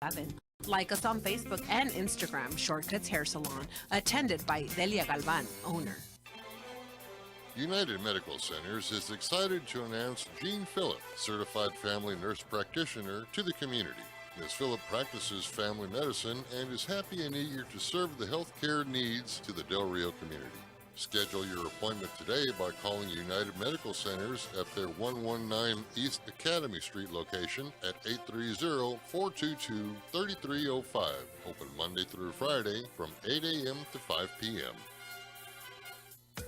7. Like us on Facebook and Instagram, Shortcuts Hair Salon, attended by Delia Galvan, owner. United Medical Centers is excited to announce Jean Phillip, certified family nurse practitioner, to the community. Ms. Phillip practices family medicine and is happy and eager to serve the healthcare needs to the Del Rio community. Schedule your appointment today by calling United Medical Centers at their 119 East Academy Street location at 830-422-3305. Open Monday through Friday from 8 a.m. to 5 p.m.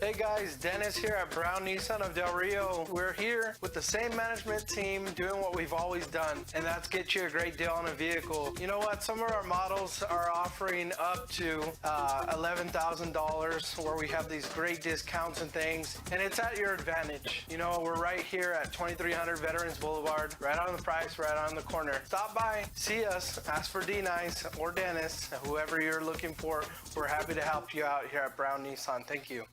Hey guys, Dennis here at Brown Nissan of Del Rio. We're here with the same management team doing what we've always done, and that's get you a great deal on a vehicle. You know what? Some of our models are offering up to $11,000 where we have these great discounts and things, and it's at your advantage. You know, we're right here at 2300 Veterans Boulevard, right on the price, right on the corner. Stop by, see us, ask for D-Nice or Dennis, whoever you're looking for. We're happy to help you out here at Brown Nissan. Thank you.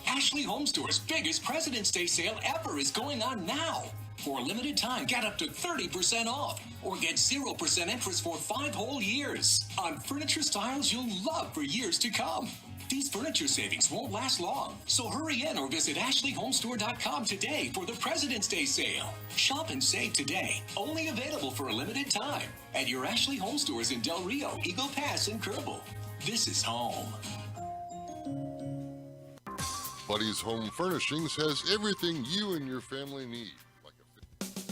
Ashley Home Store's biggest President's Day sale ever is going on now. For a limited time, get up to 30% off or get 0% interest for 5 whole years on furniture styles you'll love for years to come. These furniture savings won't last long, so hurry in or visit AshleyHomestore.com today for the President's Day sale. Shop and save today, only available for a limited time at your Ashley Home Stores in Del Rio, Eagle Pass, and Kerbal. This is home. Buddy's Home Furnishings has everything you and your family need.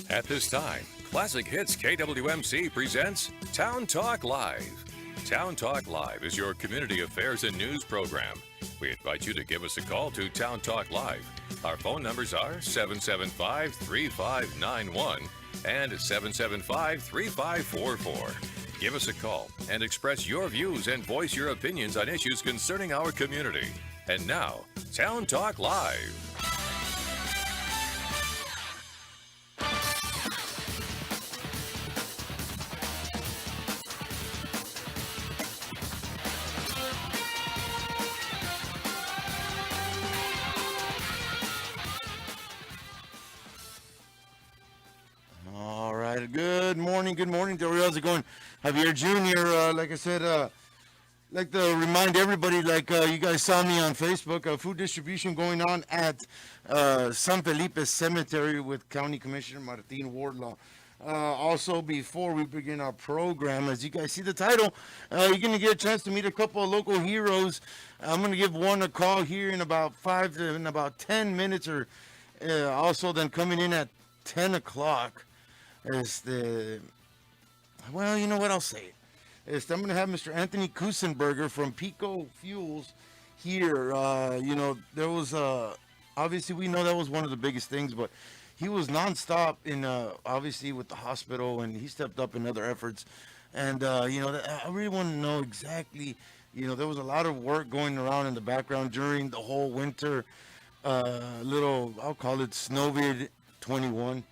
At this time, Classic Hits KWMC presents Town Talk Live. Town Talk Live is your community affairs and news program. We invite you to give us a call to Town Talk Live. Our phone numbers are 775-3591 and 775-3544. Give us a call and express your views and voice your opinions on issues concerning our community. And now, Town Talk Live. All right, good morning, Del Rio. How's it going? Javier Jr., like I said, like to remind everybody, like you guys saw me on Facebook, food distribution going on at San Felipe Cemetery with County Commissioner Martin Wardlaw. Also, before we begin our program, as you guys see the title, you're going to get a chance to meet a couple of local heroes. I'm going to give one a call here in about 10 minutes, or also then coming in at 10 o'clock is well, you know what, I'll say it. I'm going to have Mr. Anthony Kusenberger from Pico Fuels here. You know, there was, obviously we know that was one of the biggest things, but he was nonstop in, obviously with the hospital, and he stepped up in other efforts. And, you know, I really want to know exactly, you know, there was a lot of work going around in the background during the whole winter, I'll call it Snowvid 21.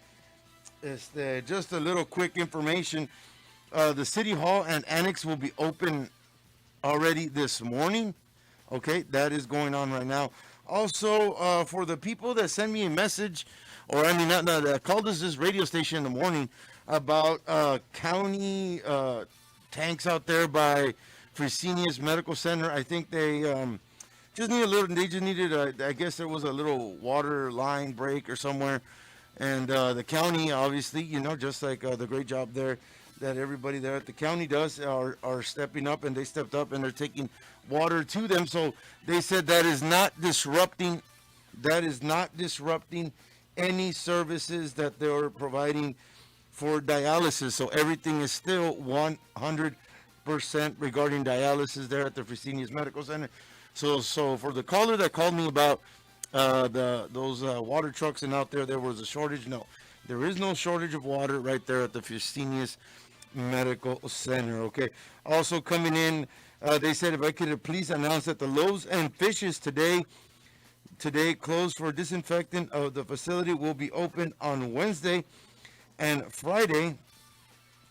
Just a little quick information. The City Hall and Annex will be open already this morning. Okay, that is going on right now. Also, for the people that send me a message, or I mean, that called us this radio station in the morning about county tanks out there by Fresenius Medical Center. I think they just needed, I guess there was a little water line break or somewhere. And the county, obviously, you know, just like the great job there that everybody there at the county does, are stepping up, and they stepped up and they're taking water to them. So they said that is not disrupting any services that they're providing for dialysis. So everything is still 100% regarding dialysis there at the Fresenius Medical Center. So for the caller that called me about those water trucks and out there was a shortage. No, there is no shortage of water right there at the Fresenius Medical Center. Okay. Also coming in, they said if I could please announce that the Loaves and Fishes today closed for disinfectant of the facility will be open on Wednesday and Friday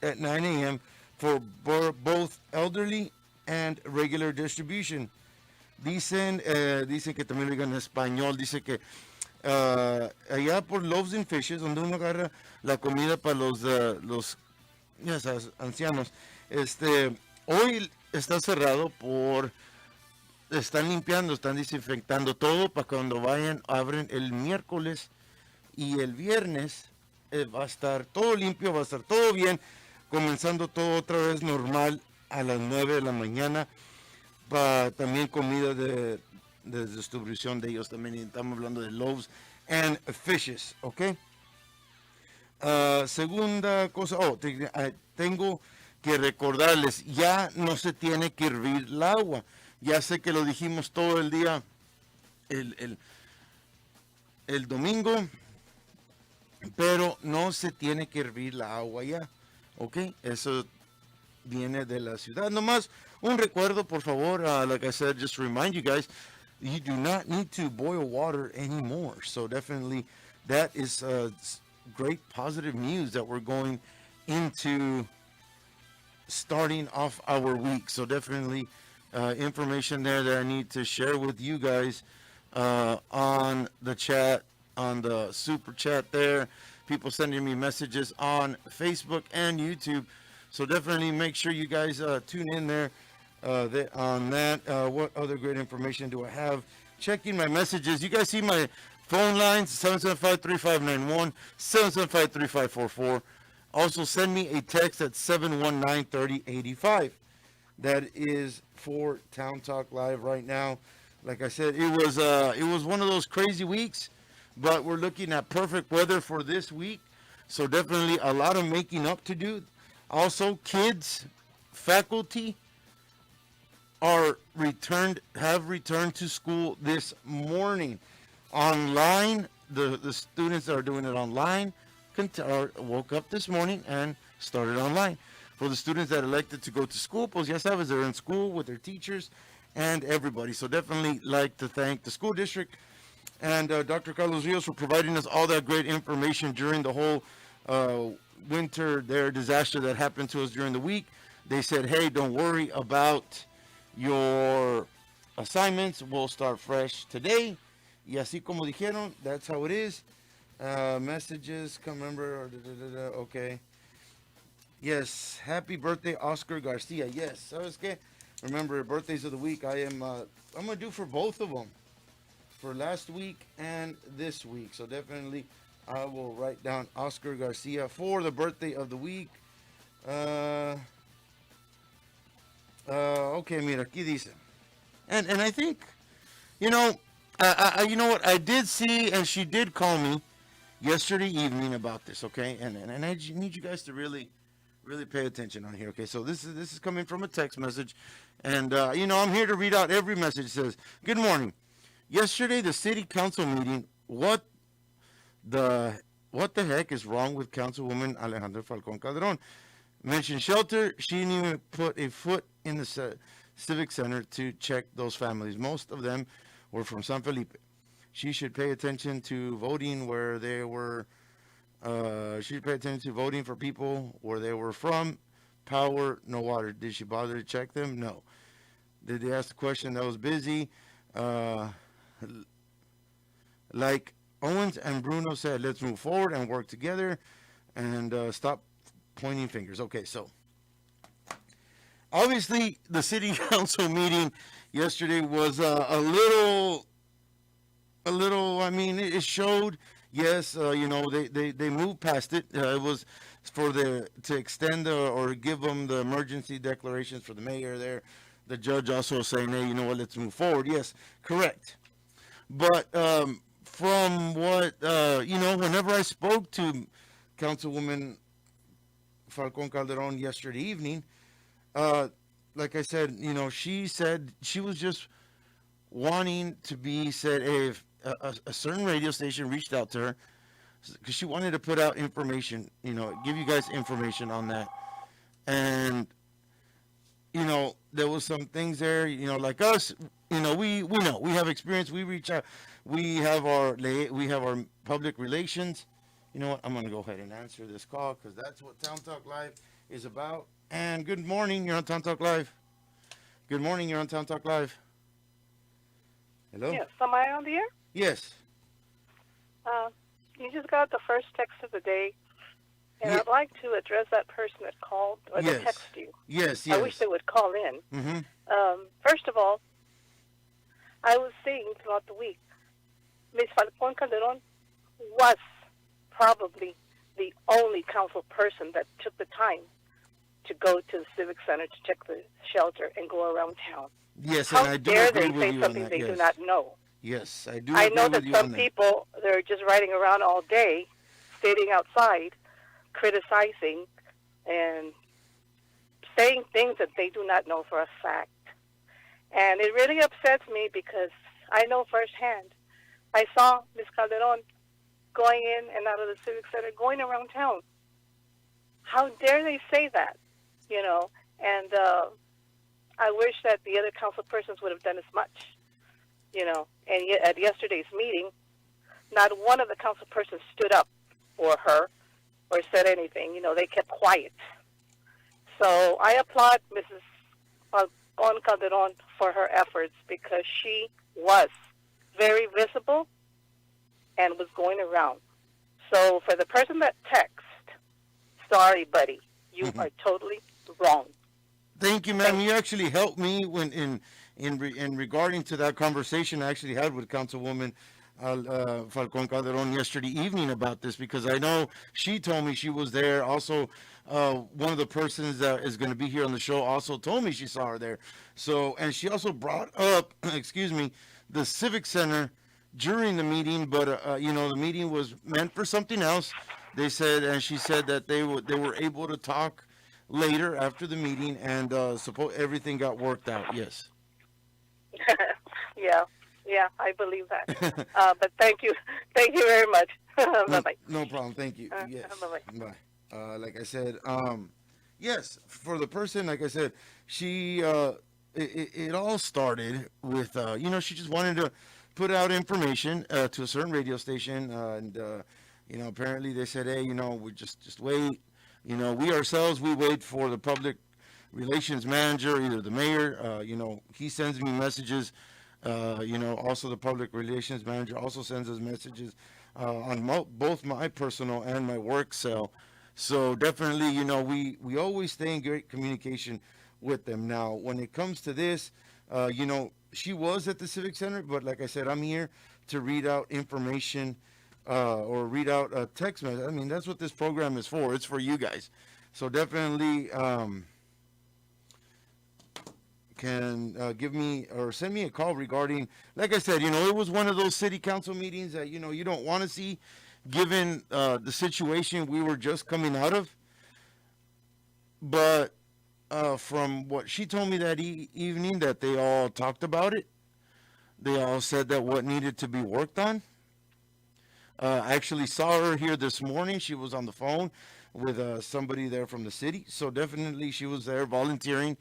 at 9 a.m. for both elderly and regular distribution. Dicen que también lo digan en español, dice que allá por Loaves and Fishes, donde uno agarra la comida para los ya sabes, ancianos. Hoy está cerrado están limpiando, están desinfectando todo para cuando vayan, abren el miércoles y el viernes va a estar todo limpio, va a estar todo bien, comenzando todo otra vez normal a las 9 de la mañana. También comida de distribución de ellos también, y estamos hablando de loaves and fishes, ¿ok? Segunda cosa, tengo que recordarles, ya no se tiene que hervir el agua. Ya sé que lo dijimos todo el día, el domingo, pero no se tiene que hervir la agua ya, ¿ok? Eso viene de la ciudad. Nomás un recuerdo, por favor, like I said, just to remind you guys, you do not need to boil water anymore. So definitely that is great positive news that we're going into starting off our week. So definitely information there that I need to share with you guys on the chat, on the super chat there. People sending me messages on Facebook and YouTube. So definitely make sure you guys tune in there on that. What other great information do I have? Checking my messages. You guys see my phone lines, 775-3591, 775-3544. Also send me a text at 719-3085. That is for Town Talk Live right now. Like I said, it was one of those crazy weeks, but we're looking at perfect weather for this week. So definitely a lot of making up to do. Also, kids, faculty have returned to school this morning. Online, the students that are doing it online woke up this morning and started online. For the students that elected to go to school, pues ya sabes, they're in school with their teachers and everybody. So definitely like to thank the school district and Dr. Carlos Rios for providing us all that great information during the whole winter disaster that happened to us during the week. They said, hey, don't worry about your assignments. We'll start fresh today. Y así como dijeron, that's how it is. Messages, come remember, okay. Yes, happy birthday, Oscar Garcia. Yes, ¿sabes qué? Remember, birthdays of the week, I'm going to do for both of them. For last week and this week. So definitely, I will write down Oscar Garcia for the birthday of the week. Okay, mira, aquí dice. And I think, you know what? I did see, and she did call me yesterday evening about this, okay? And I need you guys to really pay attention on here, okay? So this is coming from a text message, and I'm here to read out every message. It says, "Good morning. Yesterday, the city council meeting. What the heck is wrong with Councilwoman Alejandra Falcón Calderon? Mentioned shelter. She didn't even put a foot in the civic center to check those families. Most of them were from San Felipe. She should pay attention to voting where they were. She should pay attention to voting for people where they were from. Power, no water. Did she bother to check them? No. Did they ask the question? That was busy. Like Owens and Bruno said, let's move forward and work together and stop pointing fingers." Okay, so obviously the city council meeting yesterday was a little. I mean, it showed. Yes, they moved past it. It was to extend or give them the emergency declarations for the mayor there. The judge also saying, hey, you know what, let's move forward. Yes, correct. But from what, whenever I spoke to Councilwoman Falcón Calderon yesterday evening, like I said, she said she was just wanting to said, hey, if a certain radio station reached out to her because she wanted to put out information, give you guys information on that. And, there was some things there, like us, we know, we have experience, we reach out, we have our public relations. You know what, I'm going to go ahead and answer this call because that's what Town Talk Live is about. And good morning, you're on Town Talk Live. Good morning, you're on Town Talk Live. Hello? Yes, am I on the air? Yes. You just got the first text of the day, And Yeah. I'd like to address that person that called or that Yes. texted you. Yes, I wish yes. they would call in. Mm-hmm. First of all, I was seeing throughout the week, Ms. Falcon Calderon was probably the only council person that took the time to go to the Civic Center to check the shelter and go around town. Yes, How and I do dare agree they with say you on something that. they Yes. do not know? Yes, I do I agree know with that you some on that. people, they're just riding around all day, sitting outside, criticizing and saying things that they do not know for a fact. And it really upsets me because I know firsthand. I saw Ms. Calderon going in and out of the Civic Center, going around town. How dare they say that, you know? And I wish that the other council persons would have done as much, you know. And yet at yesterday's meeting, not one of the council persons stood up for her or said anything. You know, they kept quiet. So I applaud Mrs. Falcon Calderon for her efforts because she was very visible and was going around. So for the person that texts, sorry, buddy, you are totally wrong. Thank you, ma'am. You actually helped me when in regarding to that conversation I actually had with Councilwoman Falcon Calderon yesterday evening about this, because I know she told me she was there. Also, one of the persons that is going to be here on the show also told me she saw her there. So, and she also brought up, excuse me, the Civic Center during the meeting, but you know, the meeting was meant for something else. They said, and she said that they were able to talk later after the meeting, and suppose everything got worked out. Yes. Yeah, I believe that. But thank you very much. Bye-bye. No problem. Thank you. Yes. Bye-bye. Bye. Like I said, yes, for the person, like I said, she, it all started with, you know, she just wanted to put out information to a certain radio station, and you know, apparently they said, hey, you know, we just wait. You know, we ourselves, we wait for the public relations manager, either the mayor, you know, he sends me messages. You know, also the public relations manager also sends us messages on both my personal and my work cell. So definitely, you know, we always stay in great communication with them. Now, when it comes to this, you know, she was at the Civic Center, but like I said, I'm here to read out information or read out a text message. I mean, that's what this program is for. It's for you guys. So definitely can give me or send me a call regarding, like I said, you know, it was one of those city council meetings that, you know, you don't want to see given the situation we were just coming out of. But from what she told me that evening, that they all talked about it. They all said that what needed to be worked on. I actually saw her here this morning. She was on the phone with somebody there from the city. So definitely she was there volunteering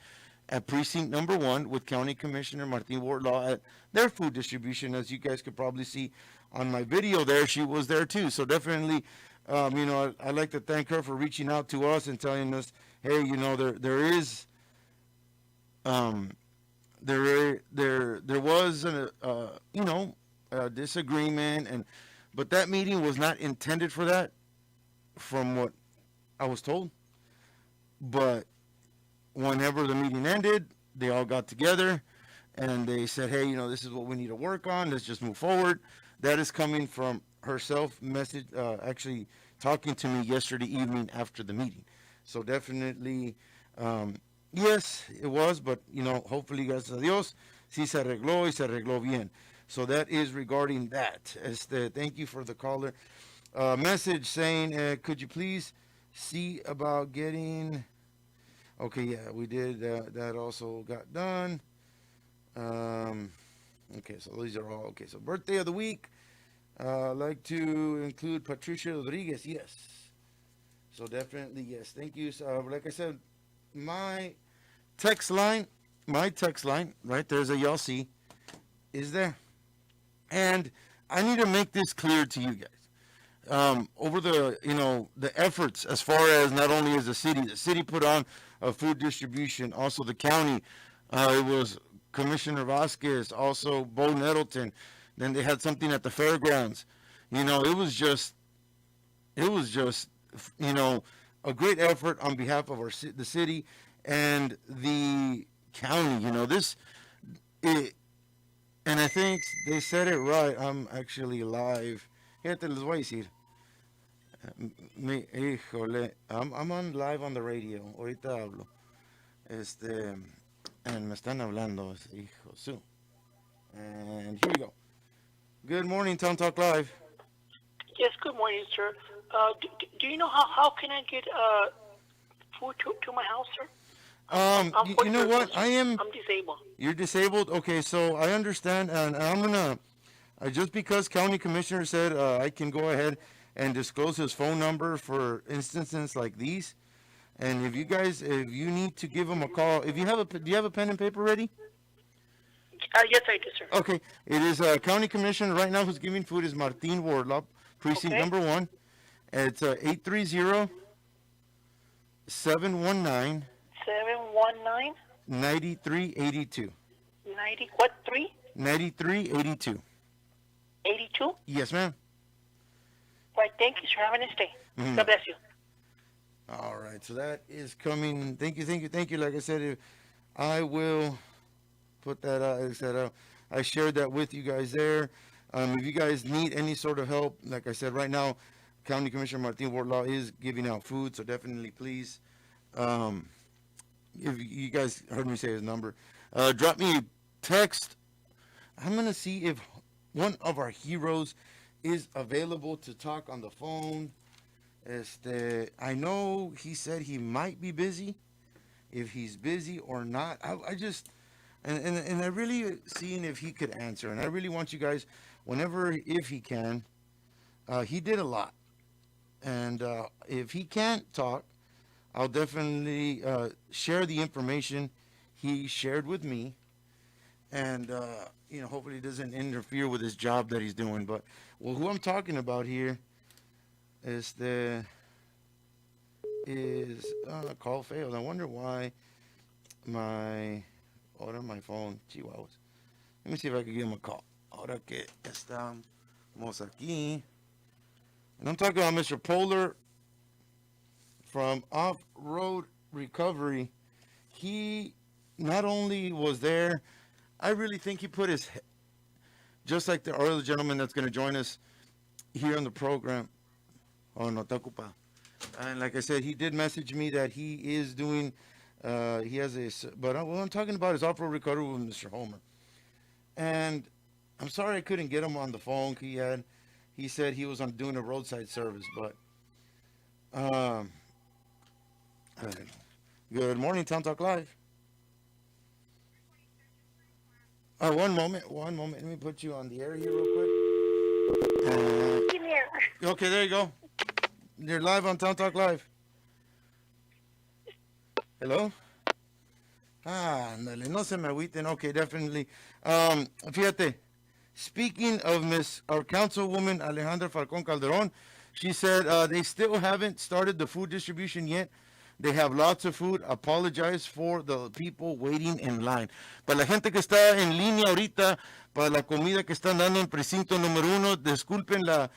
at precinct number 1 with County Commissioner Martin Wardlaw at their food distribution. As you guys could probably see on my video there, she was there too. So definitely, you know, I'd like to thank her for reaching out to us and telling us, hey, you know, there is, there was you know, a disagreement, but that meeting was not intended for that, from what I was told. But whenever the meeting ended, they all got together and they said, hey, you know, this is what we need to work on. Let's just move forward. That is coming from herself message, actually talking to me yesterday evening after the meeting. So definitely, yes, it was, but, you know, hopefully, gracias a Dios, sí se arregló y se arregló bien. So that is regarding that. Thank you for the caller. Message saying, could you please see about getting... Okay, yeah, we did. That also got done. Okay, so these are all... Okay, so birthday of the week. I'd like to include Patricia Rodriguez. Yes. So definitely, yes. Thank you. Like I said, my text line, right there's a y'all see, is there. And I need to make this clear to you guys. Over the, you know, the efforts as far as not only as the city put on a food distribution, also the county, it was Commissioner Vasquez, also Bo Nettleton, then they had something at the fairgrounds. You know, it was just a great effort on behalf of the city and the county. And I think they said it right. I'm actually live. Fíjate, les voy a decir. Híjole, I'm on live on the radio. Ahorita hablo. And me están hablando. Hijo su. And here we go. Good morning, Town Talk Live. Yes, good morning, sir. Do you know how can I get food to my house, sir? You know what? I'm disabled. You're disabled? Okay, so I understand, and I'm gonna just because County Commissioner said I can go ahead and disclose his phone number for instances like these. And if you need to give him a call, do you have a pen and paper ready? Yes, I do, sir. Okay, it is County Commissioner right now who's giving food is Martin Wardlaw, precinct number 1. It's 830-719. 719 9382. 90 what 3? 9382. 82. Yes, ma'am. Right. Thank you, sir. Have a nice day. Mhm. God bless you. All right, so that is coming. Thank you. Like I said, I will put that out. I shared that with you guys there. If you guys need any sort of help, like I said, right now, County Commissioner Martin Wardlaw is giving out food, so definitely please, if you guys heard me say his number, drop me a text. I'm going to see if one of our heroes is available to talk on the phone. I know he said he might be busy. If he's busy or not, I just, and I really seeing if he could answer. And I really want you guys, if he can, he did a lot. And if he can't talk, I'll definitely share the information he shared with me. And, hopefully it doesn't interfere with his job that he's doing. But, who I'm talking about here is call failed. I wonder why my phone, chihuahuas. Let me see if I can give him a call. Ahora que estamos aquí. And I'm talking about Mr. Polar from Off-Road Recovery. He not only was there, I really think he put his, just like the other gentleman that's going to join us here on the program. Oh, no, está ocupado. And like I said, he did message me that he is doing, he has but what I'm talking about is Off-Road Recovery with Mr. Homer. And I'm sorry I couldn't get him on the phone. He said he was doing a roadside service, but, good morning, Town Talk Live. One moment. Let me put you on the air here real quick. Come here. Okay, there you go. You're live on Town Talk Live. Hello? Ándale, no se me agüiten. Okay, definitely. Fíjate, speaking of our councilwoman Alejandra Falcón Calderon, she said they still haven't started the food distribution yet. They have lots of food. Apologize for the people waiting in line. Para la gente que está en línea ahorita, para la comida que están dando en precinto número 1, disculpen la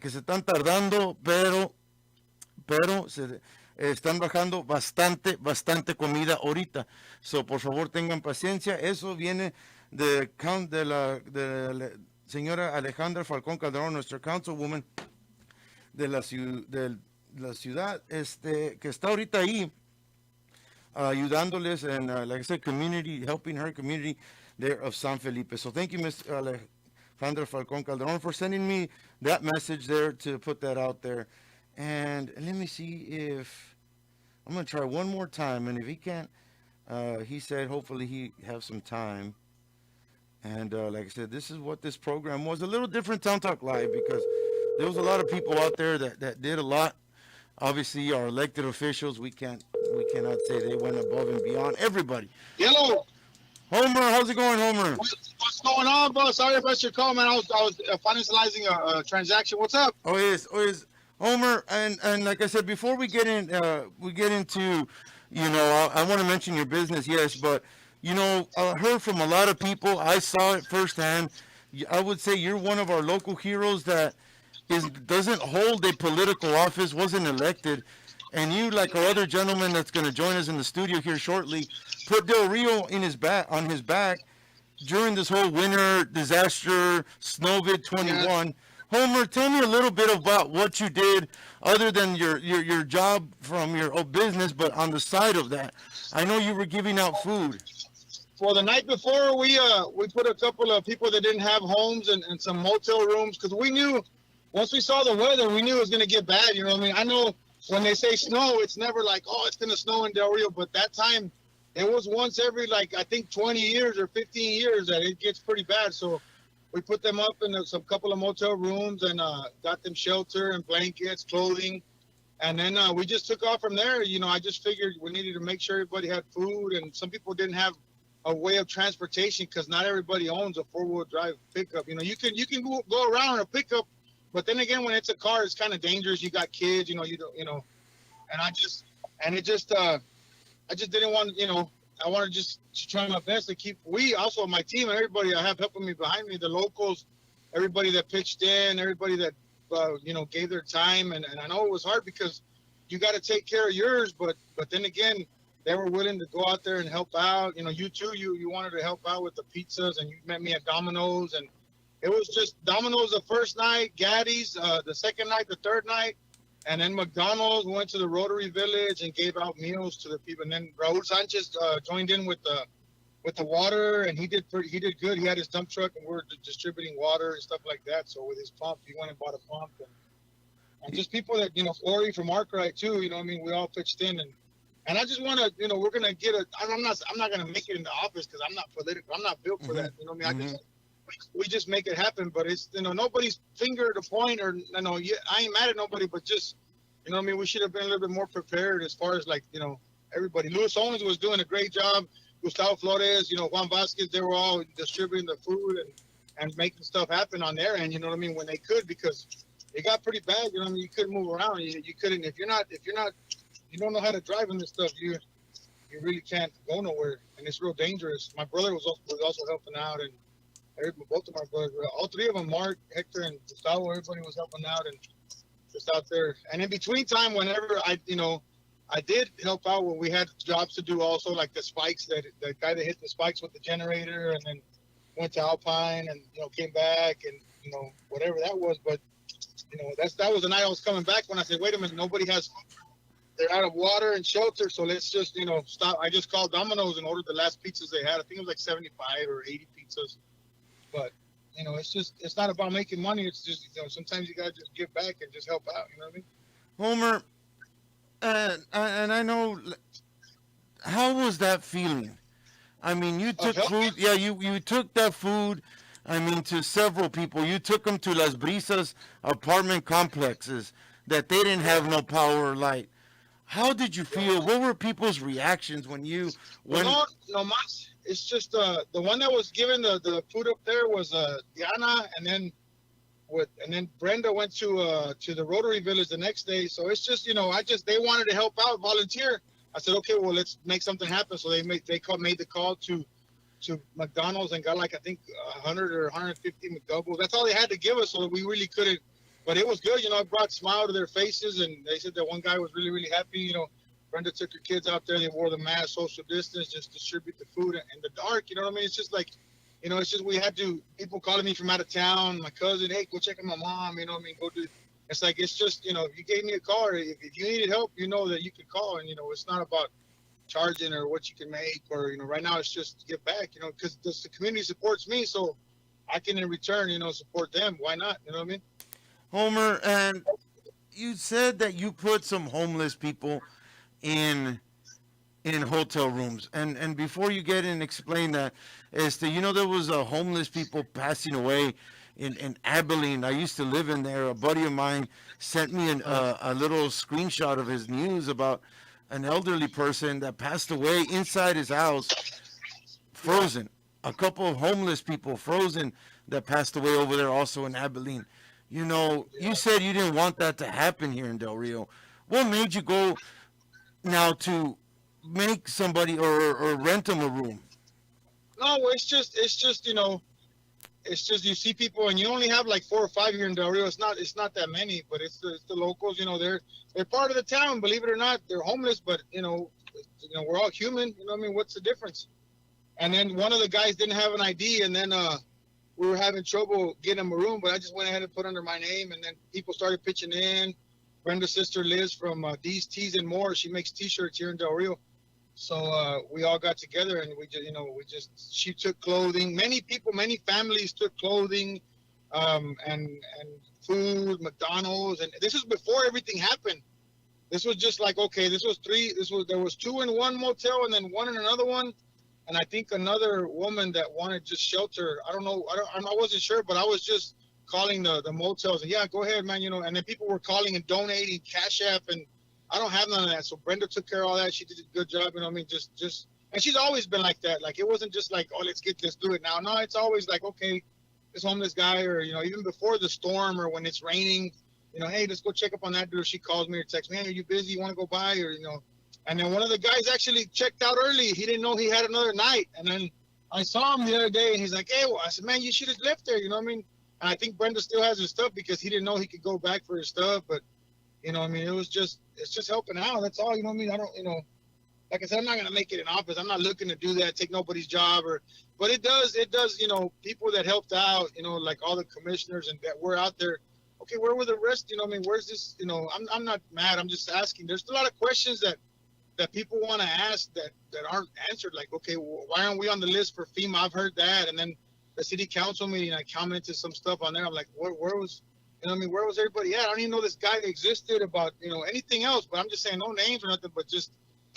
que se están tardando, pero se están bajando bastante comida ahorita. So, por favor, tengan paciencia. Eso viene de la señora Alejandra Falcón Calderón, nuestra councilwoman de la ciudad, que está ahorita ahí ayudándoles and like I said, helping her community there of San Felipe. So thank you, Ms. Alejandra Falcón Calderon, for sending me that message there to put that out there. And let me see if I'm going to try one more time, and if he can't, he said hopefully he have some time. And like I said, this is what this program was. A little different Town Talk Live because there was a lot of people out there that did a lot. Obviously, our elected officials, we cannot say they went above and beyond. Everybody. Hello. Homer, how's it going, Homer? What's going on, bro? Sorry if I should call, man. I was finalizing a transaction. What's up? Oh yes, Homer, and like I said, before we get into, I want to mention your business, yes, but I heard from a lot of people. I saw it firsthand. I would say you're one of our local heroes that doesn't hold a political office, wasn't elected, and you, like our other gentleman that's going to join us in the studio here shortly, put Del Rio in his back on his back during this whole winter disaster, Snowvid 21. Homer, tell me a little bit about what you did other than your job from your business, but on the side of that. I know you were giving out food. For the night before, we put a couple of people that didn't have homes and some motel rooms, because we knew once we saw the weather, we knew it was going to get bad. You know what I mean? I know when they say snow, it's never like, oh, it's going to snow in Del Rio, but that time it was once every, like, I think 20 years or 15 years that it gets pretty bad. So we put them up in some couple of motel rooms and got them shelter and blankets, clothing. And then we just took off from there. You know, I just figured we needed to make sure everybody had food, and some people didn't have a way of transportation because not everybody owns a 4-wheel drive pickup. You know, you can go around in a pickup, but then again, when it's a car, it's kind of dangerous. You got kids, you know, and I just didn't want, you know, I wanted just to try my best to keep, also my team and everybody I have helping me behind me, the locals, everybody that pitched in, everybody that, you know, gave their time. And I know it was hard because you got to take care of yours, but then again, they were willing to go out there and help out. You know, you too, you wanted to help out with the pizzas, and you met me at Domino's, and it was just Domino's the first night, Gaddy's the second night, the third night, and then McDonald's went to the Rotary Village and gave out meals to the people. And then Raul Sanchez joined in with the water, and he did good. He had his dump truck, and we're distributing water and stuff like that. So with his pump, he went and bought a pump, and just people that, you know, Ori from Arkwright too. You know what I mean? We all pitched in, and I just want to, you know, we're gonna get I'm not gonna make it in the office because I'm not political. I'm not built for that. You know what I mean? We just make it happen. But it's, you know, nobody's finger to point, or, you know, I ain't mad at nobody, but just, you know what I mean? We should have been a little bit more prepared as far as, like, you know, everybody. Luis Owens was doing a great job. Gustavo Flores, you know, Juan Vasquez, they were all distributing the food and making stuff happen on their end. You know what I mean? When they could, because it got pretty bad. You know what I mean? You couldn't move around. You couldn't, if you're not, you don't know how to drive in this stuff, you really can't go nowhere, and it's real dangerous. My brother was also helping out, and both of my brothers, all three of them, Mark, Hector, and Gustavo, everybody was helping out and just out there. And in between time, whenever I did help out when we had jobs to do also, like the spikes, the guy that hit the spikes with the generator, and then went to Alpine and, you know, came back, and, you know, whatever that was. But, you know, that was the night I was coming back when I said, wait a minute, nobody has, they're out of water and shelter, so let's just, you know, stop. I just called Domino's and ordered the last pizzas they had. I think it was like 75 or 80 pizzas. But, you know, it's not about making money. It's just, you know, sometimes you got to just give back and just help out. You know what I mean? Homer, and I know, how was that feeling? I mean, you took food. Yeah, you took that food, I mean, to several people. You took them to Las Brisas apartment complexes that they didn't have no power or light. How did you feel? What were people's reactions when you went? No, it's just the one that was given the food up there was Diana, and then Brenda went to the Rotary Village the next day. So it's just, you know, they wanted to help out, volunteer. I said, okay, well, let's make something happen. So they made the call to McDonald's and got, like, I think 100 or 150 McDoubles. That's all they had to give us, so that we really couldn't. But it was good, you know. It brought a smile to their faces, and they said that one guy was really, really happy. You know, Brenda took her kids out there. They wore the mask, social distance, just distribute the food in the dark. You know what I mean? It's just like, you know, it's just we had to, people calling me from out of town, my cousin, hey, go check on my mom, you know what I mean? Go do, it's like, it's just, you know, if you gave me a call, or if you needed help, you know that you could call. And, you know, it's not about charging or what you can make, or, you know, right now it's just to give back, you know, because the community supports me, so I can in return, you know, support them. Why not? You know what I mean? Homer, and you said that you put some homeless people in hotel rooms, and before you get in and explain that, you know, there was homeless people passing away in Abilene. I used to live in there. A buddy of mine sent me a little screenshot of his news about an elderly person that passed away inside his house, frozen. A couple of homeless people frozen that passed away over there also in Abilene. You know, you said you didn't want that to happen here in Del Rio. What made you go now to make somebody or rent them a room? No, it's just, you know, it's just you see people, and you only have like 4 or 5 here in Del Rio. It's not that many, but it's the locals. You know, they're part of the town. Believe it or not, they're homeless, but you know, we're all human. You know what I mean? What's the difference? And then one of the guys didn't have an ID, and then we were having trouble getting him a room, but I just went ahead and put under my name, and then people started pitching in. Brenda's sister Liz from D's Tees and More. She makes T-shirts here in Del Rio. So we all got together, and she took clothing. Many people, many families took clothing, and food, McDonald's, and this is before everything happened. This was just like, okay, there was 2 in one motel and then 1 in another one. And I think another woman that wanted just shelter. I don't know. I wasn't sure, but I was just calling the motels, and yeah, go ahead, man. You know, and then people were calling and donating Cash App, and I don't have none of that. So Brenda took care of all that. She did a good job. You know what I mean? Just, and she's always been like that. Like, it wasn't just like, oh, let's do it now. No, it's always like, okay, this homeless guy, or, you know, even before the storm or when it's raining, you know, hey, let's go check up on that dude. She calls me or texts me, hey, are you busy? You want to go by? Or, you know, and then one of the guys actually checked out early. He didn't know he had another night. And then I saw him the other day, and he's like, hey, well, I said, man, you should have left there. You know what I mean? And I think Brenda still has his stuff because he didn't know he could go back for his stuff. But, you know what I mean? It's just helping out. That's all. You know what I mean? I don't, you know, like I said, I'm not going to make it an office. I'm not looking to do that, take nobody's job. But it does, you know, people that helped out, you know, like all the commissioners and that were out there. Okay, where were the rest? You know what I mean? Where's this? You know, I'm not mad. I'm just asking. There's a lot of questions that people want to ask that aren't answered. Like, okay, why aren't we on the list for FEMA? I've heard that. And then the city council meeting, I commented some stuff on there. I'm like, where was, you know what I mean? Where was everybody at? I don't even know this guy existed about, you know, anything else, but I'm just saying no names or nothing, but just,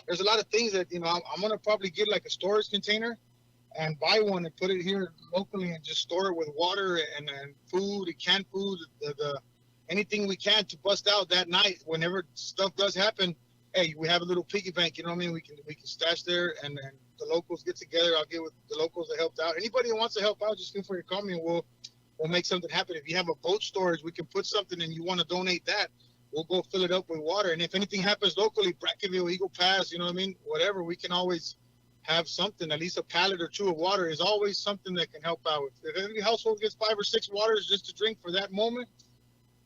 there's a lot of things that, you know, I'm going to probably get like a storage container and buy one and put it here locally and just store it with water and food and canned food, the anything we can to bust out that night whenever stuff does happen. Hey, we have a little piggy bank, you know what I mean? We can stash there, and then the locals get together. I'll get with the locals that helped out. Anybody who wants to help out, just feel free to call me, and we'll make something happen. If you have a boat storage, we can put something, and you want to donate that, we'll go fill it up with water. And if anything happens locally, Brackenville, Eagle Pass, you know what I mean? Whatever, we can always have something. At least a pallet or 2 of water is always something that can help out. If every household gets 5 or 6 waters just to drink for that moment,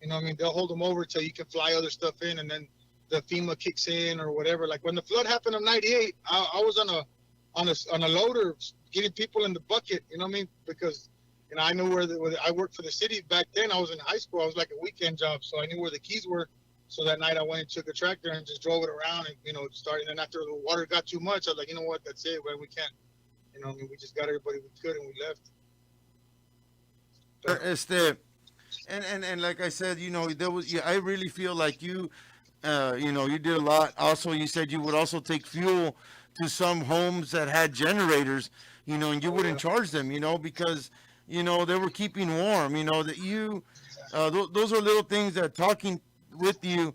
you know what I mean? They'll hold them over till you can fly other stuff in, and then the FEMA kicks in or whatever. Like when the flood happened in '98, I was on a loader getting people in the bucket. You know what I mean? Because, you know, I knew where I worked for the city back then. I was in high school. I was like a weekend job, so I knew where the keys were. So that night I went and took a tractor and just drove it around, and, you know, started. And after the water got too much, I was like, you know what? That's it. Well, we can't. You know what I mean? We just got everybody we could, and we left. But, and like I said, you know, I really feel like you know, you did a lot. Also, you said you would also take fuel to some homes that had generators, you know, and you wouldn't charge them, you know, because, you know, they were keeping warm, you know, that you, those are little things that talking with you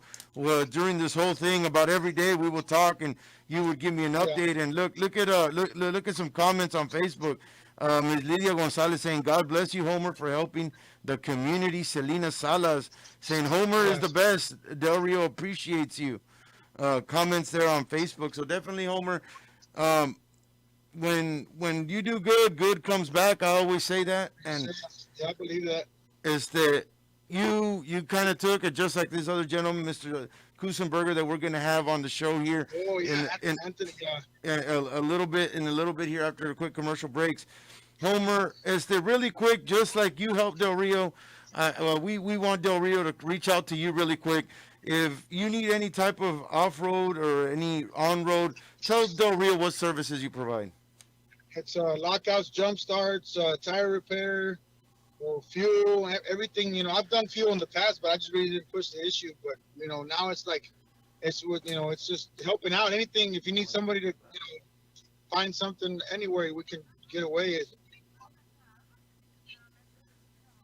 during this whole thing about every day we will talk, and you would give me an update. And look at some comments on Facebook. Ms. Lydia Gonzalez saying, God bless you, Homer, for helping the community. Selena Salas saying, Homer is the best. Del Rio appreciates you. Comments there on Facebook. So definitely, Homer, when you do good comes back. I always say that. And yeah, I believe that. Is that you kind of took it just like this other gentleman, Mr. Kusenberger, that we're going to have on the show here. Oh, yeah, Anthony, a little bit here after the quick commercial breaks. Homer, really quick, just like you helped Del Rio, we want Del Rio to reach out to you really quick. If you need any type of off-road or any on-road, tell Del Rio what services you provide. It's lockouts, jump starts, tire repair, fuel, everything. You know, I've done fuel in the past, but I just really didn't push the issue. But, you know, now it's like, it's just helping out. Anything, if you need somebody to, you know, find something anywhere we can get away.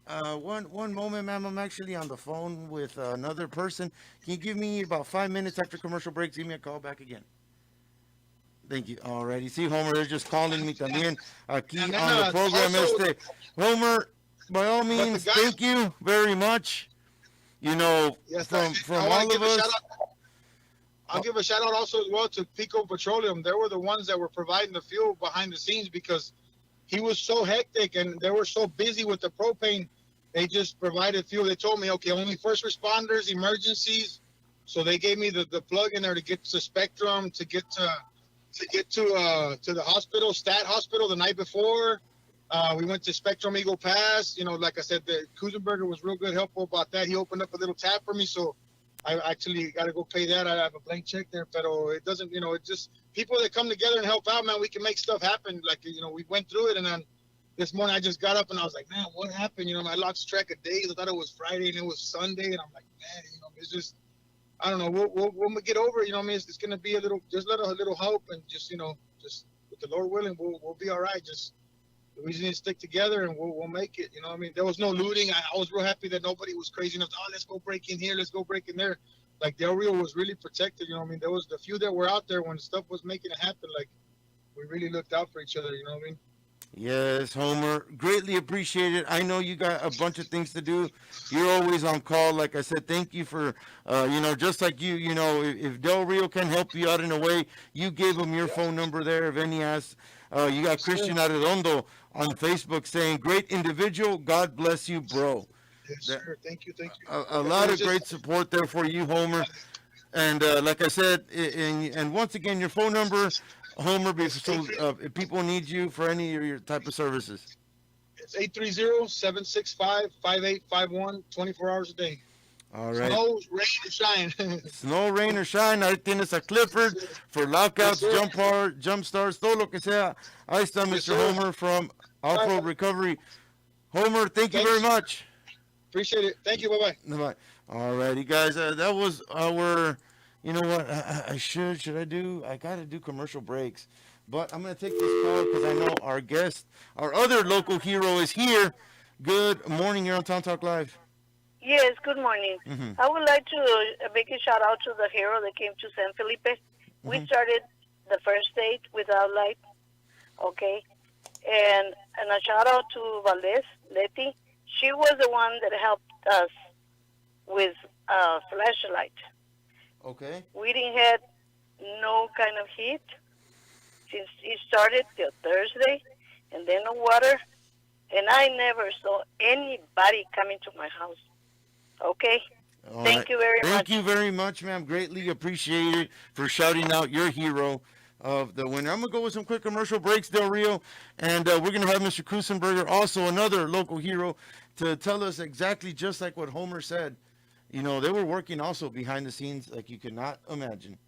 One moment, ma'am. I'm actually on the phone with another person. Can you give me about 5 minutes after commercial breaks? Give me a call back again. Thank you. Alrighty. See, Homer, they're just calling me también aquí on the program. Also, Homer, by all means, thank you very much. You know, yes, from all of us. I'll give a shout out also as well to Pico Petroleum. They were the ones that were providing the fuel behind the scenes, because he was so hectic and they were so busy with the propane. They just provided fuel. They told me, okay, only first responders, emergencies. So they gave me the plug in there to get to Spectrum, to get to the hospital, Stat Hospital the night before. We went to Spectrum Eagle Pass. You know, like I said, the Kuzenberger was real good, helpful about that. He opened up a little tab for me, so I actually got to go pay that. I have a blank check there, but it doesn't, you know, it's just people that come together and help out, man. We can make stuff happen. Like, you know, we went through it, and then this morning I just got up and I was like, man, what happened? You know, I lost track of days. I thought it was Friday and it was Sunday, and I'm like, man, you know, it's just, I don't know. We'll get over it. You know what I mean? It's going to be a little hope, and just, you know, just with the Lord willing, we'll be all right. Just, we just need to stick together and we'll make it. You know what I mean? There was no looting. I was real happy that nobody was crazy enough to, let's go break in here. Let's go break in there. Like, Del Rio was really protected. You know what I mean? There was the few that were out there when stuff was making it happen. Like, we really looked out for each other. You know what I mean? Yes, Homer. Greatly appreciated. I know you got a bunch of things to do. You're always on call. Like I said, thank you for, you know, just like you know, if Del Rio can help you out in a way, you gave him your phone number there. If any asks, you got Christian Arredondo on Facebook saying, great individual. God bless you, bro. Yes, sir. Thank you. A lot of great support there for you, Homer. And like I said, and once again, your phone number, Homer, if people need you for any of your type of services. It's 830-765-5851, 24 hours a day. All right. Snow, rain, or shine. Snow, rain, or shine. Ahí tienes a Clifford for lockouts, jump starts, todo lo que sea. Ahí está Mr. Homer from Off-Road Recovery. Homer, thank you very much. Appreciate it. Thank you. Bye-bye. Bye-bye. All righty, guys. That was our, you know what, should I do? I got to do commercial breaks. But I'm going to take this call because I know our guest, our other local hero is here. Good morning. You're on Town Talk Live. Yes, good morning. Mm-hmm. I would like to make a shout out to the hero that came to San Felipe. Mm-hmm. We started the first date without light, okay? And a shout out to Valdez, Letty. She was the one that helped us with a flashlight. Okay. We didn't have no kind of heat since it started till Thursday, and then no water. And I never saw anybody coming to my house. Okay? Thank you very much. Thank you very much, ma'am. Greatly appreciated for shouting out your hero of the winter. I'm going to go with some quick commercial breaks, Del Rio, and we're going to have Mr. Kusenberger, also another local hero, to tell us exactly just like what Homer said. You know, they were working also behind the scenes like you could not imagine.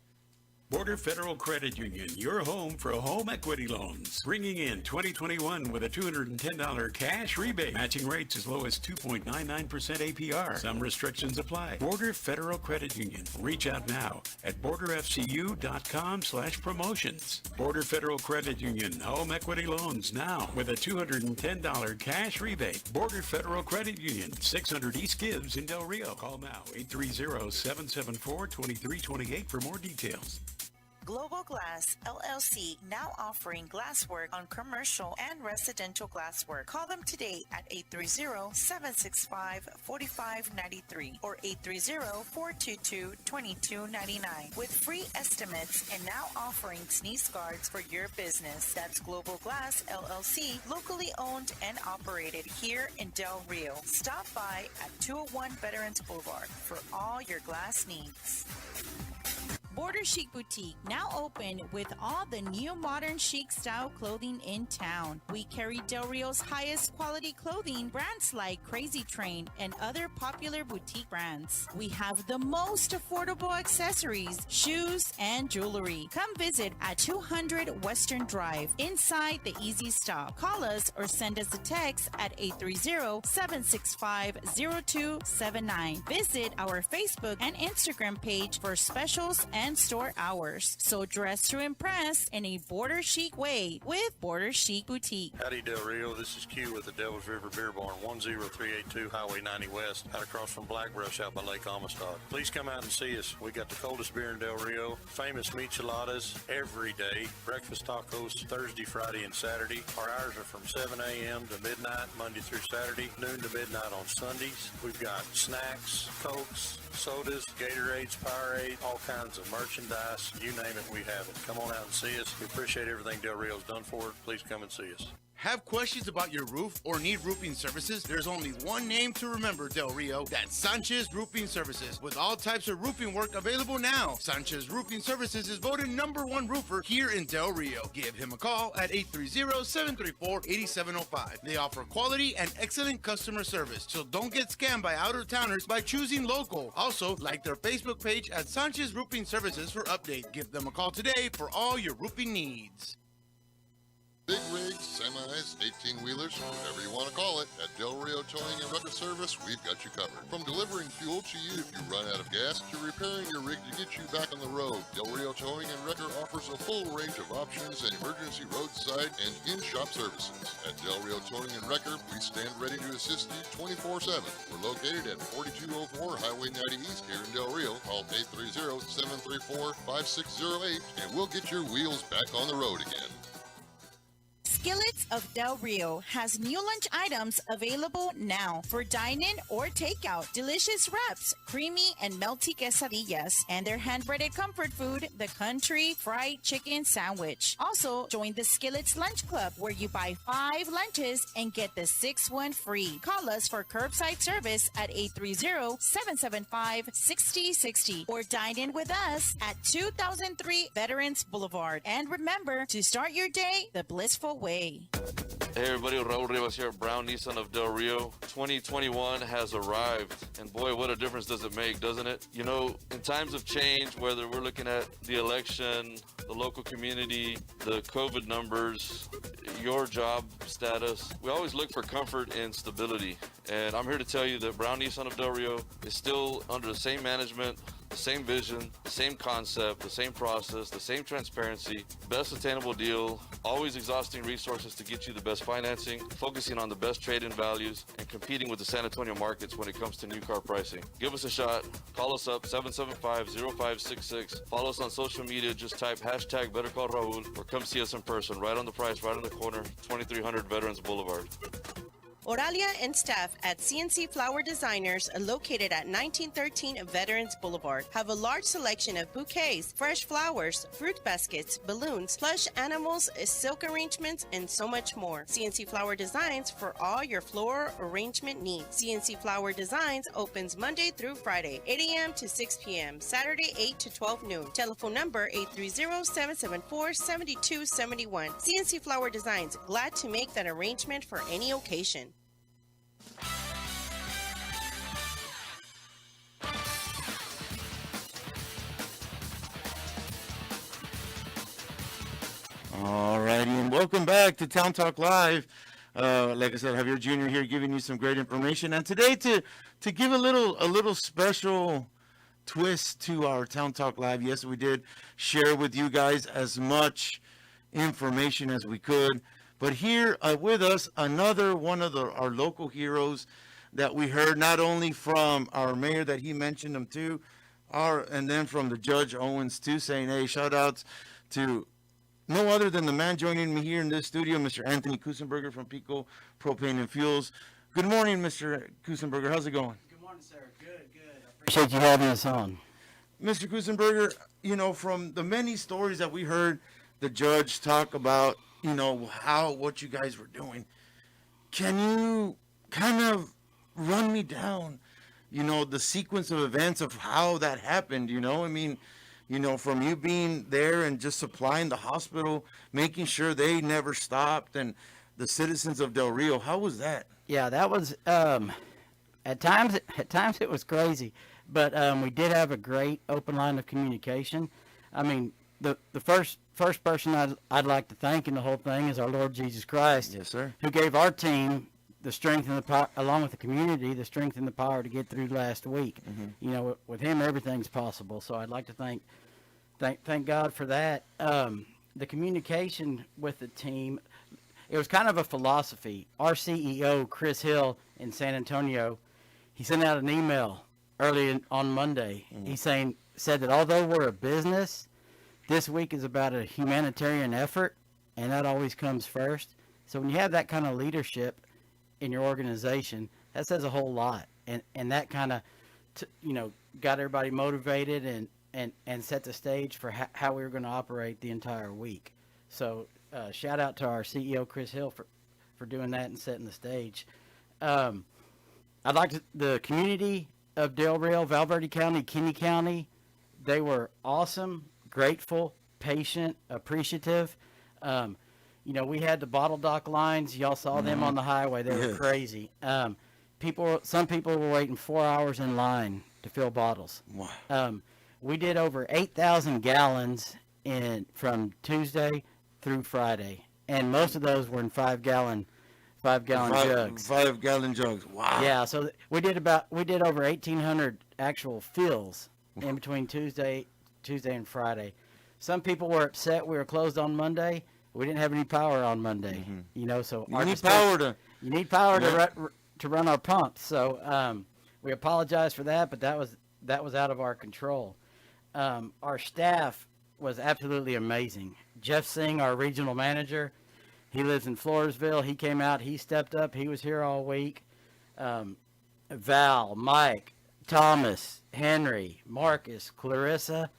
Border Federal Credit Union, your home for home equity loans. Bringing in 2021 with a $210 cash rebate. Matching rates as low as 2.99% APR. Some restrictions apply. Border Federal Credit Union. Reach out now at borderfcu.com/promotions. Border Federal Credit Union, home equity loans now with a $210 cash rebate. Border Federal Credit Union, 600 East Gibbs in Del Rio. Call now, 830-774-2328 for more details. Global Glass LLC, now offering glasswork on commercial and residential glasswork. Call them today at 830-765-4593 or 830-422-2299 with free estimates and now offering sneeze guards for your business. That's Global Glass LLC, locally owned and operated here in Del Rio. Stop by at 201 Veterans Boulevard for all your glass needs. Border Chic Boutique, now open with all the new modern chic style clothing in town. We carry Del Rio's highest quality clothing, brands like Crazy Train and other popular boutique brands. We have the most affordable accessories, shoes, and jewelry. Come visit at 200 Western Drive, inside the Easy Stop. Call us or send us a text at 830-765-0279. Visit our Facebook and Instagram page for specials and store hours. So dress to impress in a border chic way with Border Chic Boutique. Howdy Del Rio, this is Q with the Devil's River Beer Barn, 10382 Highway 90 West, out across from Blackbrush out by Lake Amistad. Please come out and see us. We got the coldest beer in Del Rio, famous micheladas every day, breakfast tacos Thursday, Friday, and Saturday. Our hours are from 7 a.m. to midnight, Monday through Saturday, noon to midnight on Sundays. We've got snacks, Cokes, sodas, Gatorades, Powerade, all kinds of merchandise. You name it, we have it. Come on out and see us. We appreciate everything Del Rio's done for it. Please come and see us. Have questions about your roof or need roofing services? There's only one name to remember, Del Rio. That's Sanchez Roofing Services. With all types of roofing work available now, Sanchez Roofing Services is voted #1 roofer here in Del Rio. Give him a call at 830-734-8705. They offer quality and excellent customer service, so don't get scammed by out-of-towners by choosing local. Also, like their Facebook page at Sanchez Roofing Services for updates. Give them a call today for all your roofing needs. Big rigs, semis, 18-wheelers, whatever you want to call it, at Del Rio Towing and Wrecker Service, we've got you covered. From delivering fuel to you if you run out of gas, to repairing your rig to get you back on the road, Del Rio Towing and Wrecker offers a full range of options and emergency roadside and in-shop services. At Del Rio Towing and Wrecker, we stand ready to assist you 24/7. We're located at 4204 Highway 90 East here in Del Rio. Call 830-734-5608 and we'll get your wheels back on the road again. Skillets of Del Rio has new lunch items available now for dine-in or takeout. Delicious wraps, creamy and melty quesadillas, and their hand-breaded comfort food, the country fried chicken sandwich. Also, join the Skillets Lunch Club, where you buy 5 lunches and get the 6th one free. Call us for curbside service at 830-775-6060 or dine in with us at 2003 Veterans Boulevard. And remember to start your day the blissful way. Hey everybody, Raul Rivas here at Brown Nissan of Del Rio. 2021 has arrived, and boy, what a difference does it make, doesn't it? You know, in times of change, whether we're looking at the election, the local community, the COVID numbers, your job status, we always look for comfort and stability. And I'm here to tell you that Brown Nissan of Del Rio is still under the same management, the same vision, the same concept, the same process, the same transparency, best attainable deal, always exhausting resources to get you the best financing, focusing on the best trade-in values, and competing with the San Antonio markets when it comes to new car pricing. Give us a shot. Call us up, 775-0566. Follow us on social media. Just type hashtag Better Call Raul, or come see us in person, right on the price, right on the corner, 2300 Veterans Boulevard. Oralia and staff at CNC Flower Designers, located at 1913 Veterans Boulevard, have a large selection of bouquets, fresh flowers, fruit baskets, balloons, plush animals, silk arrangements, and so much more. CNC Flower Designs for all your floral arrangement needs. CNC Flower Designs opens Monday through Friday, 8 a.m. to 6 p.m., Saturday 8 to 12 noon. Telephone number 830-774-7271. CNC Flower Designs, glad to make that arrangement for any occasion. All righty, and welcome back to Town Talk Live. Like I said, Javier Jr. here giving you some great information. And today to give a little special twist to our Town Talk Live, yes, we did share with you guys as much information as we could. But here with us, another one of our local heroes that we heard not only from our mayor that he mentioned them too, and then from the Judge Owens too, saying, hey, shout outs to no other than the man joining me here in this studio, Mr. Anthony Kusenberger from Pico Propane and Fuels. Good morning, Mr. Kusenberger. How's it going? Good morning, sir. Good. Appreciate you having us on. Mr. Kusenberger, you know, from the many stories that we heard the judge talk about, you know, what you guys were doing, can you kind of run me down, you know, the sequence of events of how that happened, you know? I mean, you know, from you being there and just supplying the hospital, making sure they never stopped, and the citizens of Del Rio, how was that? Yeah, that was, at times it was crazy, but we did have a great open line of communication. I mean, the first person I'd like to thank in the whole thing is our Lord Jesus Christ. Yes, sir. Who gave our team the strength and the power, along with the community, the strength and the power to get through last week. Mm-hmm. You know, with him, everything's possible. So I'd like to thank God for that. The communication with the team, it was kind of a philosophy. Our CEO, Chris Hill in San Antonio, he sent out an email early on Monday. Mm-hmm. He said that although we're a business, this week is about a humanitarian effort, and that always comes first. So when you have that kind of leadership in your organization, that says a whole lot, and that kind of got everybody motivated and set the stage for how we were going to operate the entire week. So shout out to our CEO Chris Hill for doing that and setting the stage. I'd like the community of Del Rio, Val Verde County, Kinney County. They were awesome, grateful, patient, appreciative. We had the bottle dock lines. Y'all saw them on the highway. They were crazy. Some people were waiting 4 hours in line to fill bottles. Wow. We did over 8,000 gallons from Tuesday through Friday, and most of those were in 5-gallon jugs. 5-gallon jugs. Wow. Yeah, so we did over 1,800 actual fills in between Tuesday and Friday. Some people were upset we were closed on Monday. We didn't have any power on Monday. So you need power to run our pumps. So we apologize for that, but that was out of our control. Our staff was absolutely amazing. Jeff Singh, our regional manager, he lives in Floresville. He came out. He stepped up. He was here all week. Val, Mike, Thomas, Henry, Marcus, Clarissa,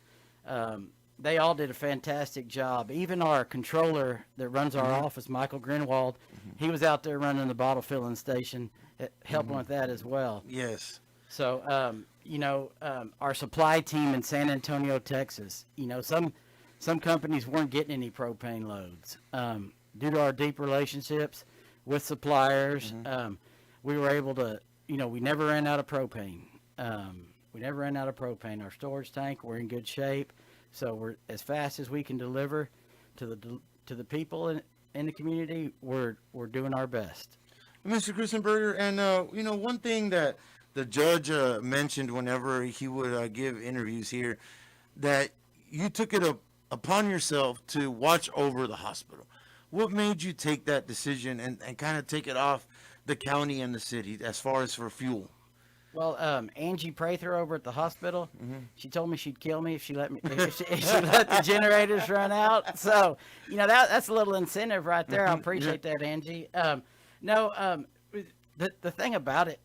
they all did a fantastic job. Even our controller that runs our office, Michael Grinwald, he was out there running the bottle filling station, helping with that as well. Yes. So, our supply team in San Antonio, Texas, some companies weren't getting any propane loads. Due to our deep relationships with suppliers, we were able to, we never ran out of propane. Our storage tank, we're in good shape. So we're as fast as we can deliver to the people in the community. We're doing our best. Mr. Christenberger, and one thing that the judge mentioned whenever he would give interviews here, that you took it upon yourself to watch over the hospital. What made you take that decision and kind of take it off the county and the city as far as for fuel? Well, Angie Prather over at the hospital, she told me she'd kill me if she let the generators run out. So, that's a little incentive right there. I appreciate that, Angie. The thing about it,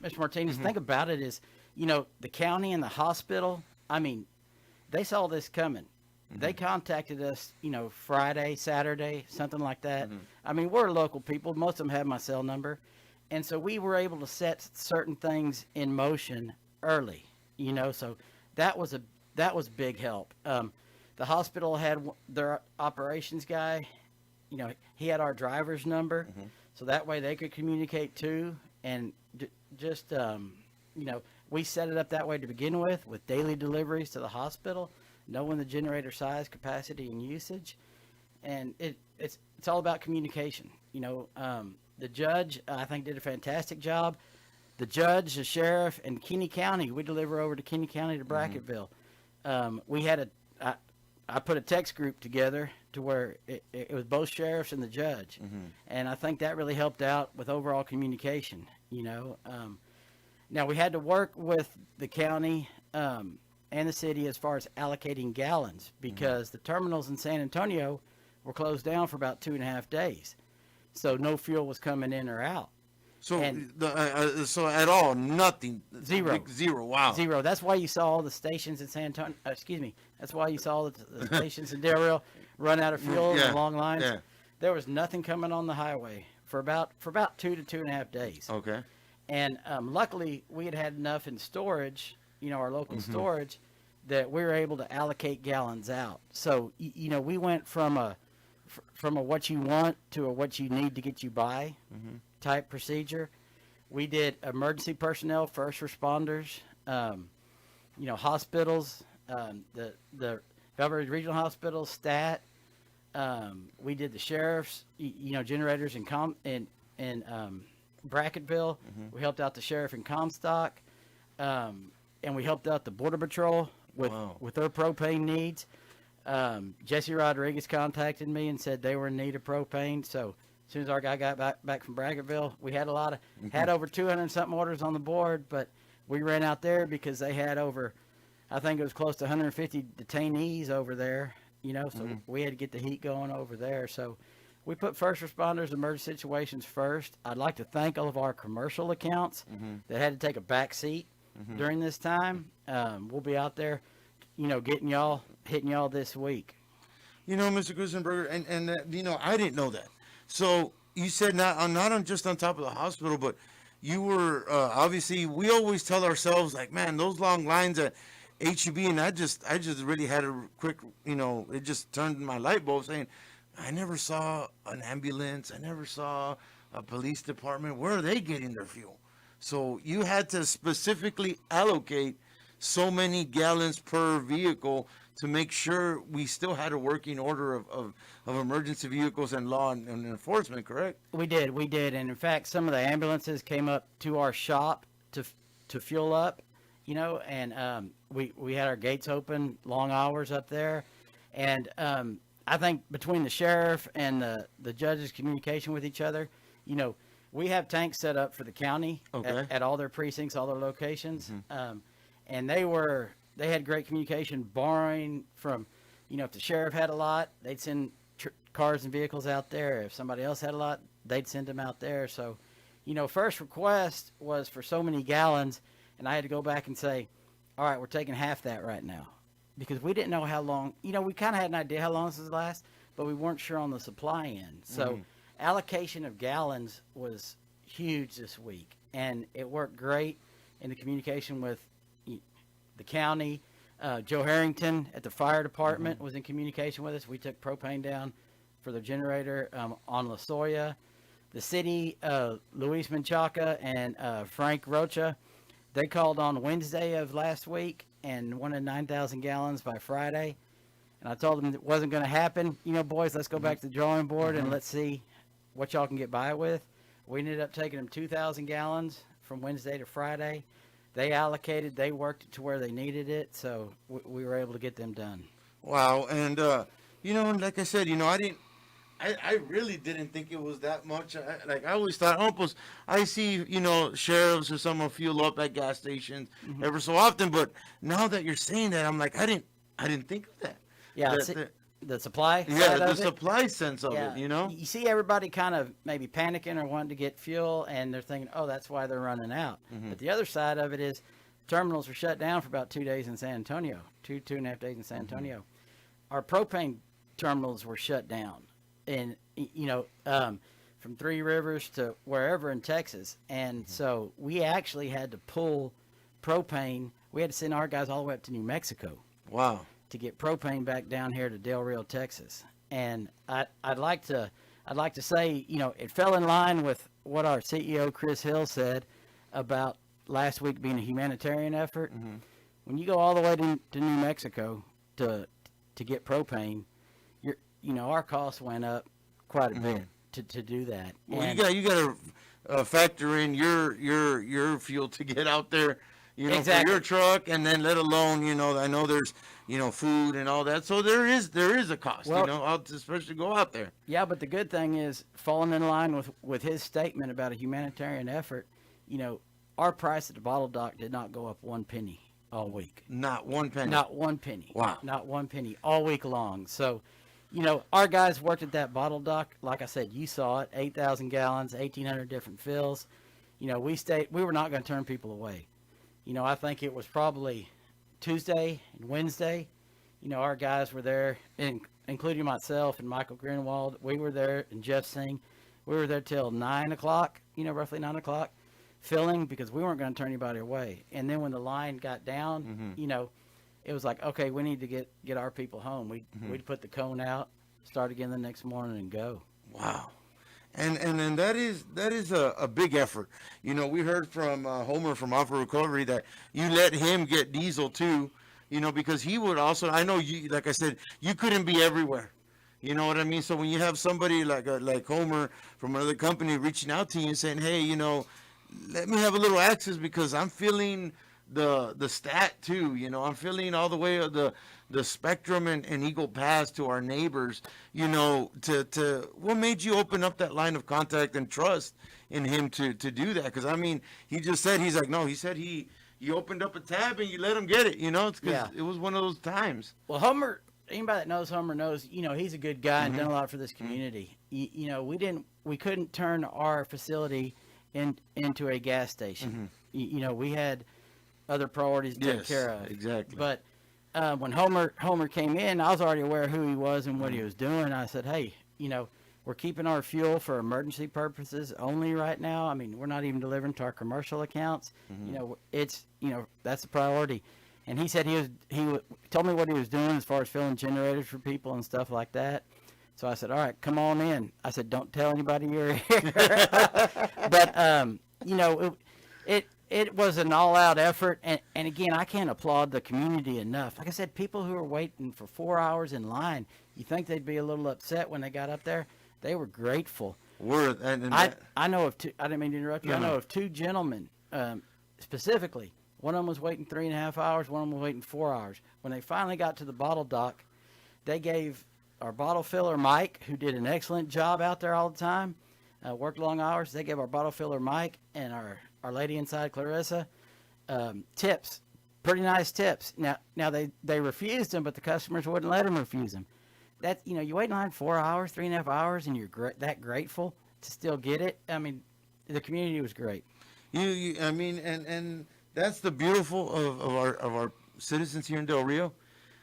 Mr. Martinez, the thing about it is, the county and the hospital, they saw this coming. They contacted us, Friday, Saturday, something like that. We're local people. Most of them have my cell number. And so we were able to set certain things in motion early, so that was big help. The hospital had their operations guy, he had our driver's number, so that way they could communicate too. And we set it up that way to begin with daily deliveries to the hospital, knowing the generator size, capacity, and usage. And it's all about communication, The judge, I think, did a fantastic job. The judge, the sheriff, and Kinney County, we deliver over to Kinney County to Brackettville. I put a text group together to where it was both sheriffs and the judge. And I think that really helped out with overall communication, Now, we had to work with the county and the city as far as allocating gallons because the terminals in San Antonio were closed down for about 2.5 days. So no fuel was coming in or out. So so at all, nothing. Zero. Zero. Wow. Zero. That's why you saw all the stations in San Antonio. That's why you saw the stations in Del Rio run out of fuel and long lines. Yeah. There was nothing coming on the highway for about 2 to 2.5 days. Okay. And luckily, we had enough in storage, our local storage, that we were able to allocate gallons out. So we went from a what you want to a what you need to get you by type procedure. We did emergency personnel, first responders, hospitals, the Valverde Regional Hospital, STAT. We did the sheriff's, generators in Brackettville. We helped out the sheriff in Comstock, and we helped out the Border Patrol with their propane needs. Jesse Rodriguez contacted me and said they were in need of propane. So as soon as our guy got back from Brackettville, we had had over 200 something orders on the board, but we ran out there because they had over, I think it was close to 150 detainees over there, so we had to get the heat going over there. So we put first responders, emergency situations first. I'd like to thank all of our commercial accounts that had to take a back seat during this time. We'll be out there, hitting y'all this week. Mr. Christenberger, and I didn't know that. So, you said not on just on top of the hospital, but you were obviously. We always tell ourselves like, man, those long lines at HEB, and I just really had a quick, it just turned my light bulb saying, I never saw an ambulance, I never saw a police department. Where are they getting their fuel? So you had to specifically allocate so many gallons per vehicle to make sure we still had a working order of emergency vehicles and law and enforcement, correct? We did, and in fact, some of the ambulances came up to our shop to fuel up, and we had our gates open, long hours up there, and I think between the sheriff and the judges' communication with each other, we have tanks set up for the county at all their precincts, all their locations, and they had great communication, borrowing from, if the sheriff had a lot, they'd send cars and vehicles out there. If somebody else had a lot, they'd send them out there. So, first request was for so many gallons, and I had to go back and say, all right, we're taking half that right now, because we didn't know how long, we kind of had an idea how long this would last, but we weren't sure on the supply end. So allocation of gallons was huge this week, and it worked great in the communication with the county. Joe Harrington at the fire department was in communication with us. We took propane down for the generator on La Soya. The city, Luis Menchaca and Frank Rocha, they called on Wednesday of last week and wanted 9,000 gallons by Friday. And I told them it wasn't going to happen. Boys, let's go back to the drawing board and let's see what y'all can get by with. We ended up taking them 2,000 gallons from Wednesday to Friday. They allocated, they worked it to where they needed it, so we were able to get them done. Wow, and like I said, I really didn't think it was that much. I always thought, I see, sheriffs or someone fuel up at gas stations ever so often, but now that you're saying that, I'm like, I didn't think of that. Yeah, the supply. Yeah, the supply sense of it. You see everybody kind of maybe panicking or wanting to get fuel, and they're thinking, oh, that's why they're running out. But the other side of it is terminals were shut down for about 2 days in San Antonio, two and a half days in San Antonio. Our propane terminals were shut down, and from Three Rivers to wherever in Texas, and so we actually had to pull propane. We had to send our guys all the way up to New Mexico. Wow. To get propane back down here to Del Rio, Texas. And I'd like to say, it fell in line with what our CEO, Chris Hill, said about last week being a humanitarian effort. When you go all the way to New Mexico to get propane, our costs went up quite a bit to do that. Well, you got to factor in your fuel to get out there. For your truck, and then let alone, I know there's, food and all that. So there is a cost, especially go out there. Yeah, but the good thing is, falling in line with his statement about a humanitarian effort, our price at the bottle dock did not go up 1 penny all week. Not 1 penny? Not 1 penny. Wow. Not 1 penny all week long. So, our guys worked at that bottle dock. Like I said, you saw it, 8,000 gallons, 1,800 different fills. We were not going to turn people away. I think it was probably Tuesday and Wednesday. Our guys were there, including myself and Michael Greenwald. We were there, and Jeff Singh. We were there till 9 o'clock, roughly 9 o'clock, filling, because we weren't going to turn anybody away. And then when the line got down, it was like, okay, we need to get our people home. We'd put the cone out, start again the next morning, and go. Wow. And that is a big effort. We heard from Homer from Offer Recovery that you let him get diesel too, because he would also, I know you, like I said, you couldn't be everywhere. You know what I mean? So when you have somebody like Homer from another company reaching out to you and saying, hey, let me have a little access because I'm feeling the stat too, I'm feeling all the way of the spectrum and Eagle Pass to our neighbors, to what made you open up that line of contact and trust in him to do that? Because he just said, he's like, no, he said he opened up a tab and you let him get it, it's because it was one of those times. Well, Homer, anybody that knows Homer knows, he's a good guy and done a lot for this community. We couldn't turn our facility into a gas station. We had other priorities to take care of. Exactly. But when Homer came in, I was already aware of who he was and what he was doing. I said, hey, we're We're keeping our fuel for emergency purposes only right now. I mean, we're not even delivering to our commercial accounts. You know, it's, you know, that's a priority. And he said he told me what he was doing as far as filling generators for people and stuff like that. So I said, all right, come on in. I said, don't tell anybody you're here. But, you know, it was an all-out effort. And again, I can't applaud the community enough. Like I said, people who were waiting for 4 hours in line, you think they'd be a little upset when they got up there. They were grateful. I know of two, I didn't mean to interrupt you. I know of two gentlemen specifically. One of them was waiting 3.5 hours. One of them was waiting 4 hours. When they finally got to the bottle dock, they gave our bottle filler, Mike, who did an excellent job out there all the time, worked long hours. They gave our bottle filler, Mike, and our lady inside, Clarissa, tips, pretty nice tips. Now they refused them, but the customers wouldn't let them refuse them. That, you know, you wait in line 4 hours, 3.5 hours, and you're that grateful to still get it. I mean, the community was great. I mean, and that's the beautiful of our citizens here in Del Rio,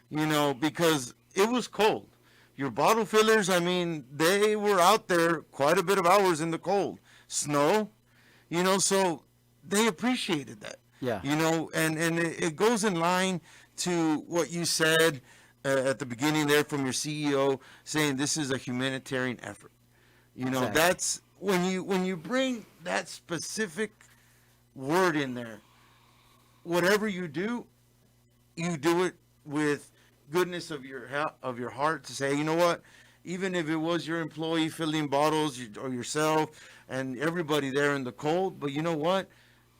you know, because it was cold. Your bottle fillers, I mean, they were out there quite a bit of hours in the cold, snow, you know, so they appreciated that. Yeah. You know, and it goes in line to what you said at the beginning there from your CEO, saying this is a humanitarian effort. You know, Exactly. that's when you bring that specific word in there. Whatever you do it with goodness of your heart to say, you know what, even if it was your employee filling bottles or yourself and everybody there in the cold, but you know what,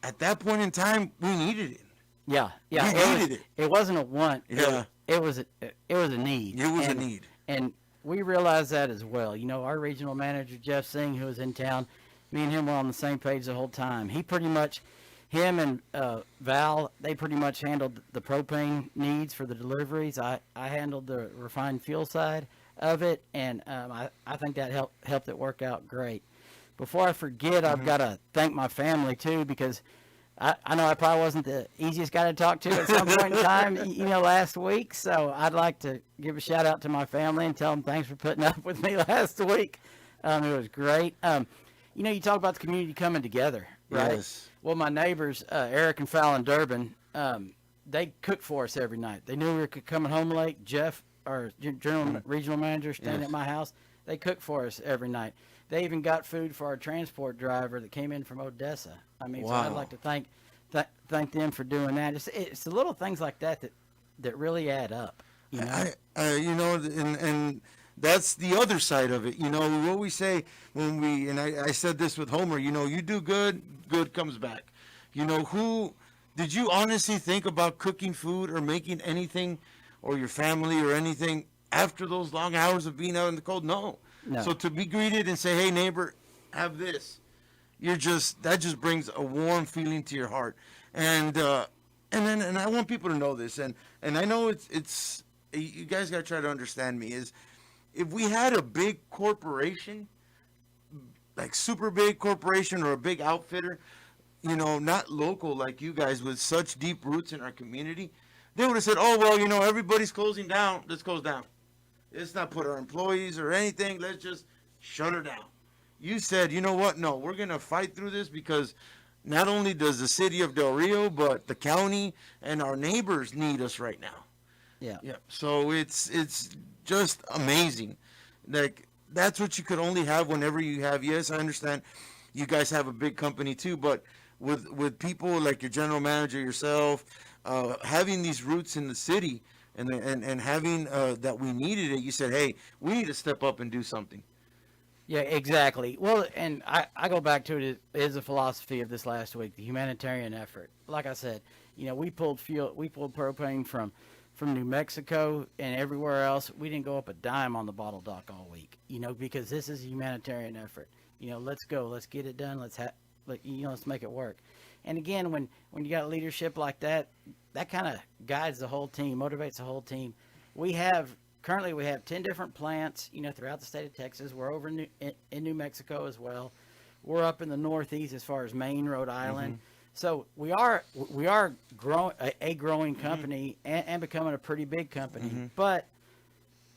at that point in time, we needed it. Yeah. We needed it. It wasn't a want. Yeah. It was a need. It was a need. And we realized that as well. You know, our regional manager, Jeff Singh, who was in town, me and him were on the same page the whole time. Him and Val, they pretty much handled the propane needs for the deliveries. I handled the refined fuel side of it, and I think that helped it work out great. Before I forget, I've got to thank my family, too, because I know I probably wasn't the easiest guy to talk to at some point in time, you know, last week. So I'd like to give a shout out to my family and tell them thanks for putting up with me last week. It was great. You know, you talk about the community coming together, right? Yes. Well, my neighbors, Eric and Fallon Durbin, they cook for us every night. They knew we were coming home late. Jeff, our regional manager, staying at my house, they cook for us every night. They even got food for our transport driver that came in from Odessa. I mean, Wow. so I'd like to thank them for doing that. It's the little things like that really add up. You know, you know, and that's the other side of it. You know, what we say and I said this with Homer, you know, you do good, good comes back. You know, did you honestly think about cooking food or making anything or your family or anything after those long hours of being out in the cold? No. So to be greeted and say, hey, neighbor, have this. That just brings a warm feeling to your heart. And I want people to know this. And I know it's you guys got to try to understand me, is if we had a big corporation, like super big corporation or a big outfitter, you know, not local like you guys with such deep roots in our community, they would have said, oh, well, you know, everybody's closing down. Let's close down. Let's not put our employees or anything. Let's just shut her down. You said, you know what? No, we're going to fight through this because not only does the city of Del Rio, but the county and our neighbors need us right now. Yeah. So it's just amazing. Like, that's what you could only have whenever you have. Yes, I understand you guys have a big company too, but with people like your general manager, yourself, having these roots in the city and having that we needed it, you said, hey, we need to step up and do something. Yeah, exactly. Well, and I go back to it is a philosophy of this last week, the humanitarian effort. Like I said, you know, we pulled propane from New Mexico and everywhere else. We didn't go up a dime on the bottle dock all week, you know, because this is a humanitarian effort. You know, let's go, let's get it done, let's make it work. And again, when you got leadership like that, that kind of guides the whole team, motivates the whole team. Currently, we have 10 different plants, you know, throughout the state of Texas. We're over in New Mexico as well. We're up in the Northeast as far as Maine, Rhode Island. Mm-hmm. So we are a growing company and becoming a pretty big company. Mm-hmm. But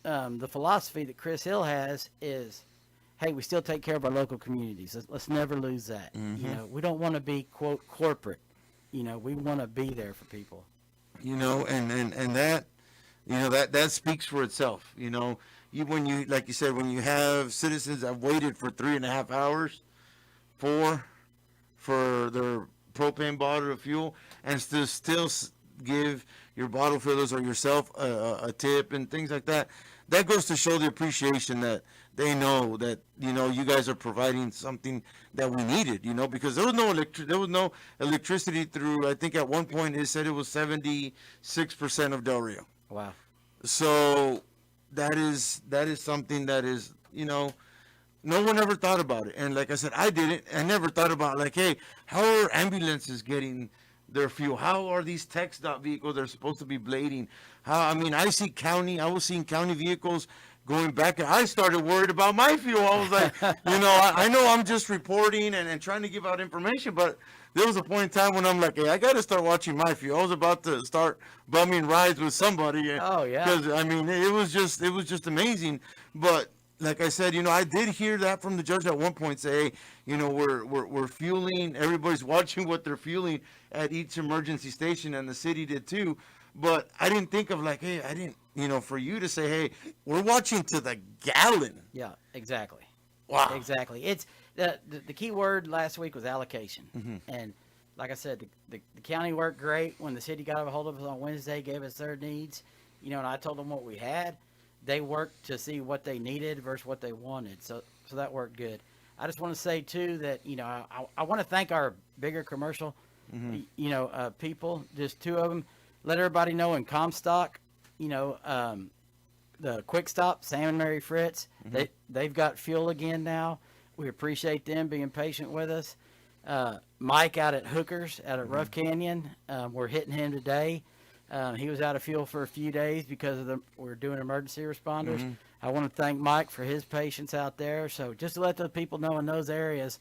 the philosophy that Chris Hill has is hey, we still take care of our local communities. Let's never lose that. Mhm. You know, we don't want to be, quote, corporate. You know, we want to be there for people. You know, and that, you know, that speaks for itself. You know, when you, like you said, when you have citizens that waited for 3.5 hours for their propane bottle of fuel, and still give your bottle fillers or yourself a tip and things like that, that goes to show the appreciation that they know that, you know, you guys are providing something that we needed, you know, because there was no electricity through, I think at one point it said it was 76% of Del Rio. Wow. So that is something that is, you know, no one ever thought about it. And like I said, I didn't. I never thought about, like, hey, how are ambulances getting their fuel? How are these TxDOT vehicles that are supposed to be blading? I was seeing county vehicles going back. And I started worried about my fuel. I was like, you know, I know I'm just reporting and trying to give out information, but there was a point in time when I'm like, hey, I got to start watching my fuel. I was about to start bumming rides with somebody. Oh, yeah. Because, I mean, it was just amazing. But like I said, you know, I did hear that from the judge at one point, say, hey, you know, we're fueling, everybody's watching what they're fueling at each emergency station, and the city did too. But I didn't think of, like, hey, you know, for you to say, hey, we're watching to the gallon. Yeah, exactly. Wow. Exactly. It's the key word last week was allocation. Mhm. And like I said, the county worked great when the city got a hold of us on Wednesday, gave us their needs, you know, and I told them what we had. They worked to see what they needed versus what they wanted. So that worked good. I just want to say, too, that, you know, I want to thank our bigger commercial, you know, people, just two of them. Let everybody know in Comstock, you know, the Quick Stop, Sam and Mary Fritz, they've got fuel again now. We appreciate them being patient with us. Mike out at Hookers, out at Rough Canyon, we're hitting him today. He was out of fuel for a few days because we're doing emergency responders. I want to thank Mike for his patience out there. So just to let the people know in those areas,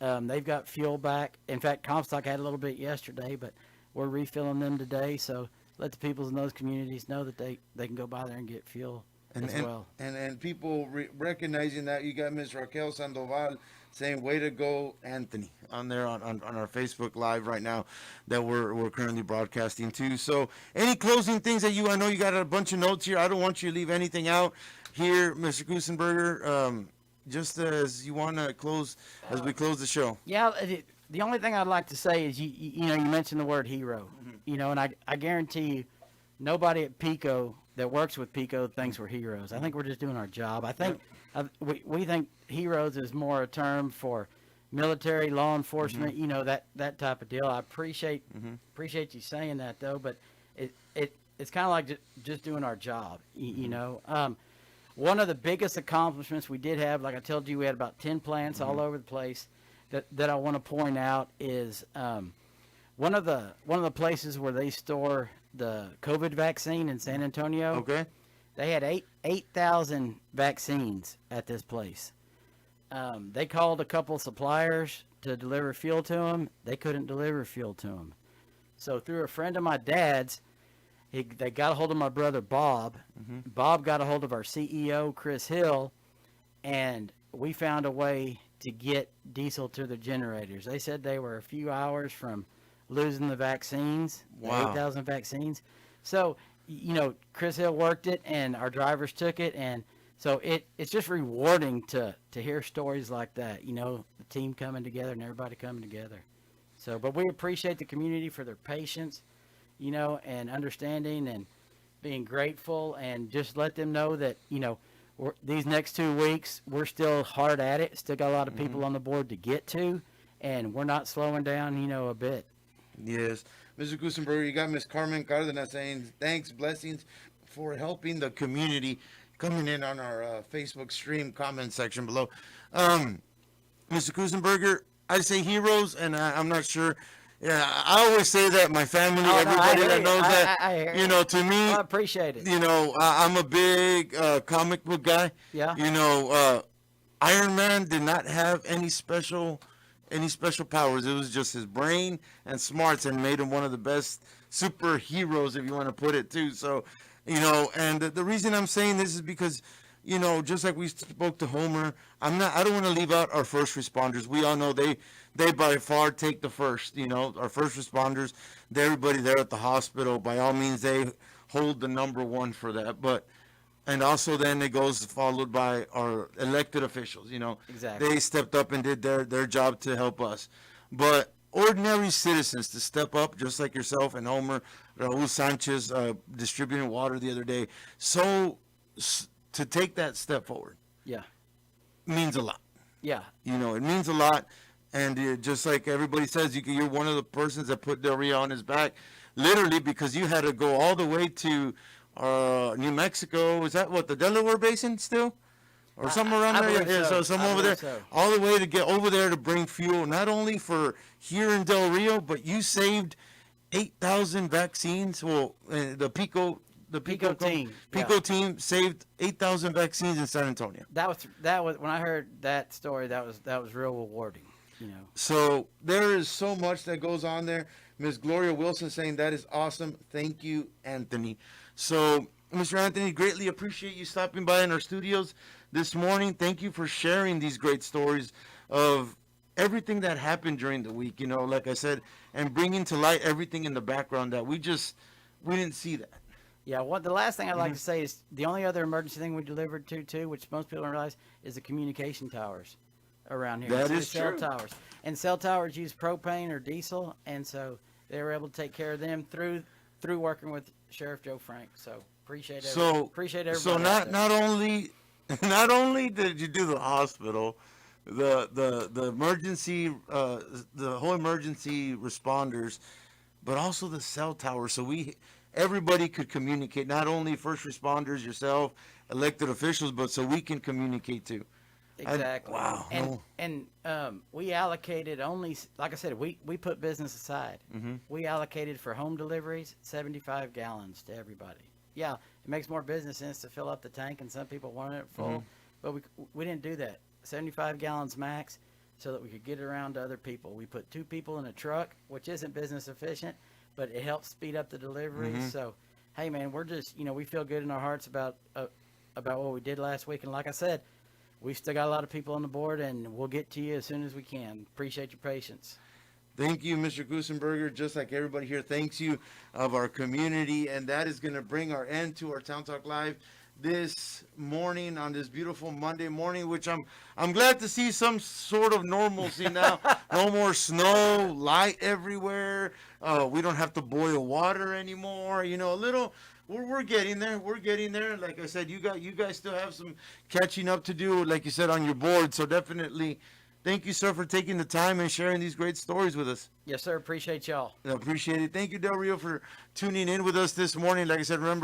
they've got fuel back. In fact, Comstock had a little bit yesterday, but we're refilling them today. So let the people in those communities know that they can go by there and get fuel as well. And people recognizing that, you got Ms. Raquel Sandoval saying, way to go, Anthony, on there on our Facebook Live right now that we're currently broadcasting to. So any closing things that I know you got a bunch of notes here. I don't want you to leave anything out here, Mr. Kusenberger, just as you want to close, as we close the show. Yeah, the only thing I'd like to say is, you know, you mentioned the word hero, you know, and I guarantee you nobody at PICO that works with PICO thinks we're heroes. I think we're just doing our job. I think we think heroes is more a term for military, law enforcement, you know, that type of deal. I appreciate you saying that, though, but it's kind of like just doing our job, you know. One of the biggest accomplishments we did have, like I told you, we had about 10 plants all over the place that I want to point out is one of the places where they store the COVID vaccine in San Antonio. Okay. They had 8,000 vaccines at this place. They called a couple suppliers to deliver fuel to them. They couldn't deliver fuel to them. So through a friend of my dad's, they got a hold of my brother Bob. Bob got a hold of our CEO, Chris Hill, and we found a way to get diesel to the generators. They said they were a few hours from losing the vaccines, Wow. the 8,000 vaccines. So, you know, Chris Hill worked it, and our drivers took it, and so it's just rewarding to hear stories like that, you know, the team coming together and everybody coming together. So, but we appreciate the community for their patience, you know, and understanding and being grateful, and just let them know that, you know, these next 2 weeks, we're still hard at it. Still got a lot of people on the board to get to, and we're not slowing down, you know, a bit. Yes. Mr. Kusenberger, you got Miss Carmen Cardenas saying, thanks, blessings for helping the community, coming in on our Facebook stream comment section below. Mr. Kusenberger, I say heroes, and I'm not sure. Yeah, I always say that my family, everybody that knows that, I you know, to me, I appreciate it. you know, I'm a big comic book guy. Yeah. You know, Iron Man did not have any special powers. It was just his brain and smarts, and made him one of the best superheroes, if you want to put it too. So, you know, and the reason I'm saying this is because you know, just like we spoke to Homer, I don't want to leave out our first responders. We all know they by far take the first, you know, our first responders, everybody there at the hospital, by all means, they hold the number one for that. But, and also then it goes followed by our elected officials, you know. Exactly. They stepped up and did their job to help us. But ordinary citizens to step up, just like yourself and Homer, Raul Sanchez distributing water the other day. So to take that step forward, yeah, means a lot. Yeah, you know, it means a lot. And just like everybody says, you're one of the persons that put Del Rio on his back, literally, because you had to go all the way to New Mexico. Is that what, the Delaware Basin still? Or somewhere around there? Yeah, so somewhere over there. So. All the way to get over there to bring fuel, not only for here in Del Rio, but you saved 8,000 vaccines. Well, the Pico team saved 8,000 vaccines in San Antonio. That was when I heard that story. That was real rewarding. You know. So there is so much that goes on there. Miss Gloria Wilson saying that is awesome. Thank you, Anthony. So, Mr. Anthony, greatly appreciate you stopping by in our studios this morning. Thank you for sharing these great stories of everything that happened during the week, you know, like I said, and bringing to light everything in the background that we didn't see that. Yeah, the last thing I'd like to say is the only other emergency thing we delivered to, too, which most people don't realize, is the communication towers around here. That is cell true. Towers. And cell towers use propane or diesel, and so they were able to take care of them through working with Sheriff Joe Frank. So appreciate everybody. So not only did you do the hospital, the emergency, the whole emergency responders, but also the cell tower. So everybody could communicate, not only first responders, yourself, elected officials, but so we can communicate too. Exactly. Wow. And we allocated only, like I said, we put business aside. Mm-hmm. We allocated for home deliveries 75 gallons to everybody. Yeah, it makes more business sense to fill up the tank, and some people want it full, but we didn't do that. 75 gallons max, so that we could get it around to other people. We put 2 people in a truck, which isn't business efficient, but it helps speed up the deliveries. Mm-hmm. So, hey man, we're just, we feel good in our hearts about what we did last week, and like I said, we've still got a lot of people on the board, and we'll get to you as soon as we can. Appreciate your patience. Thank you, Mr. Gusenberger. Just like everybody here, thanks you of our community. And that is going to bring our end to our Town Talk Live this morning on this beautiful Monday morning, which I'm glad to see some sort of normalcy now. No more snow, light everywhere. We don't have to boil water anymore. You know, a little... We're getting there. We're getting there. Like I said, you guys still have some catching up to do, like you said, on your board. So definitely, thank you, sir, for taking the time and sharing these great stories with us. Yes, sir. Appreciate y'all. I appreciate it. Thank you, Del Rio, for tuning in with us this morning. Like I said, remember,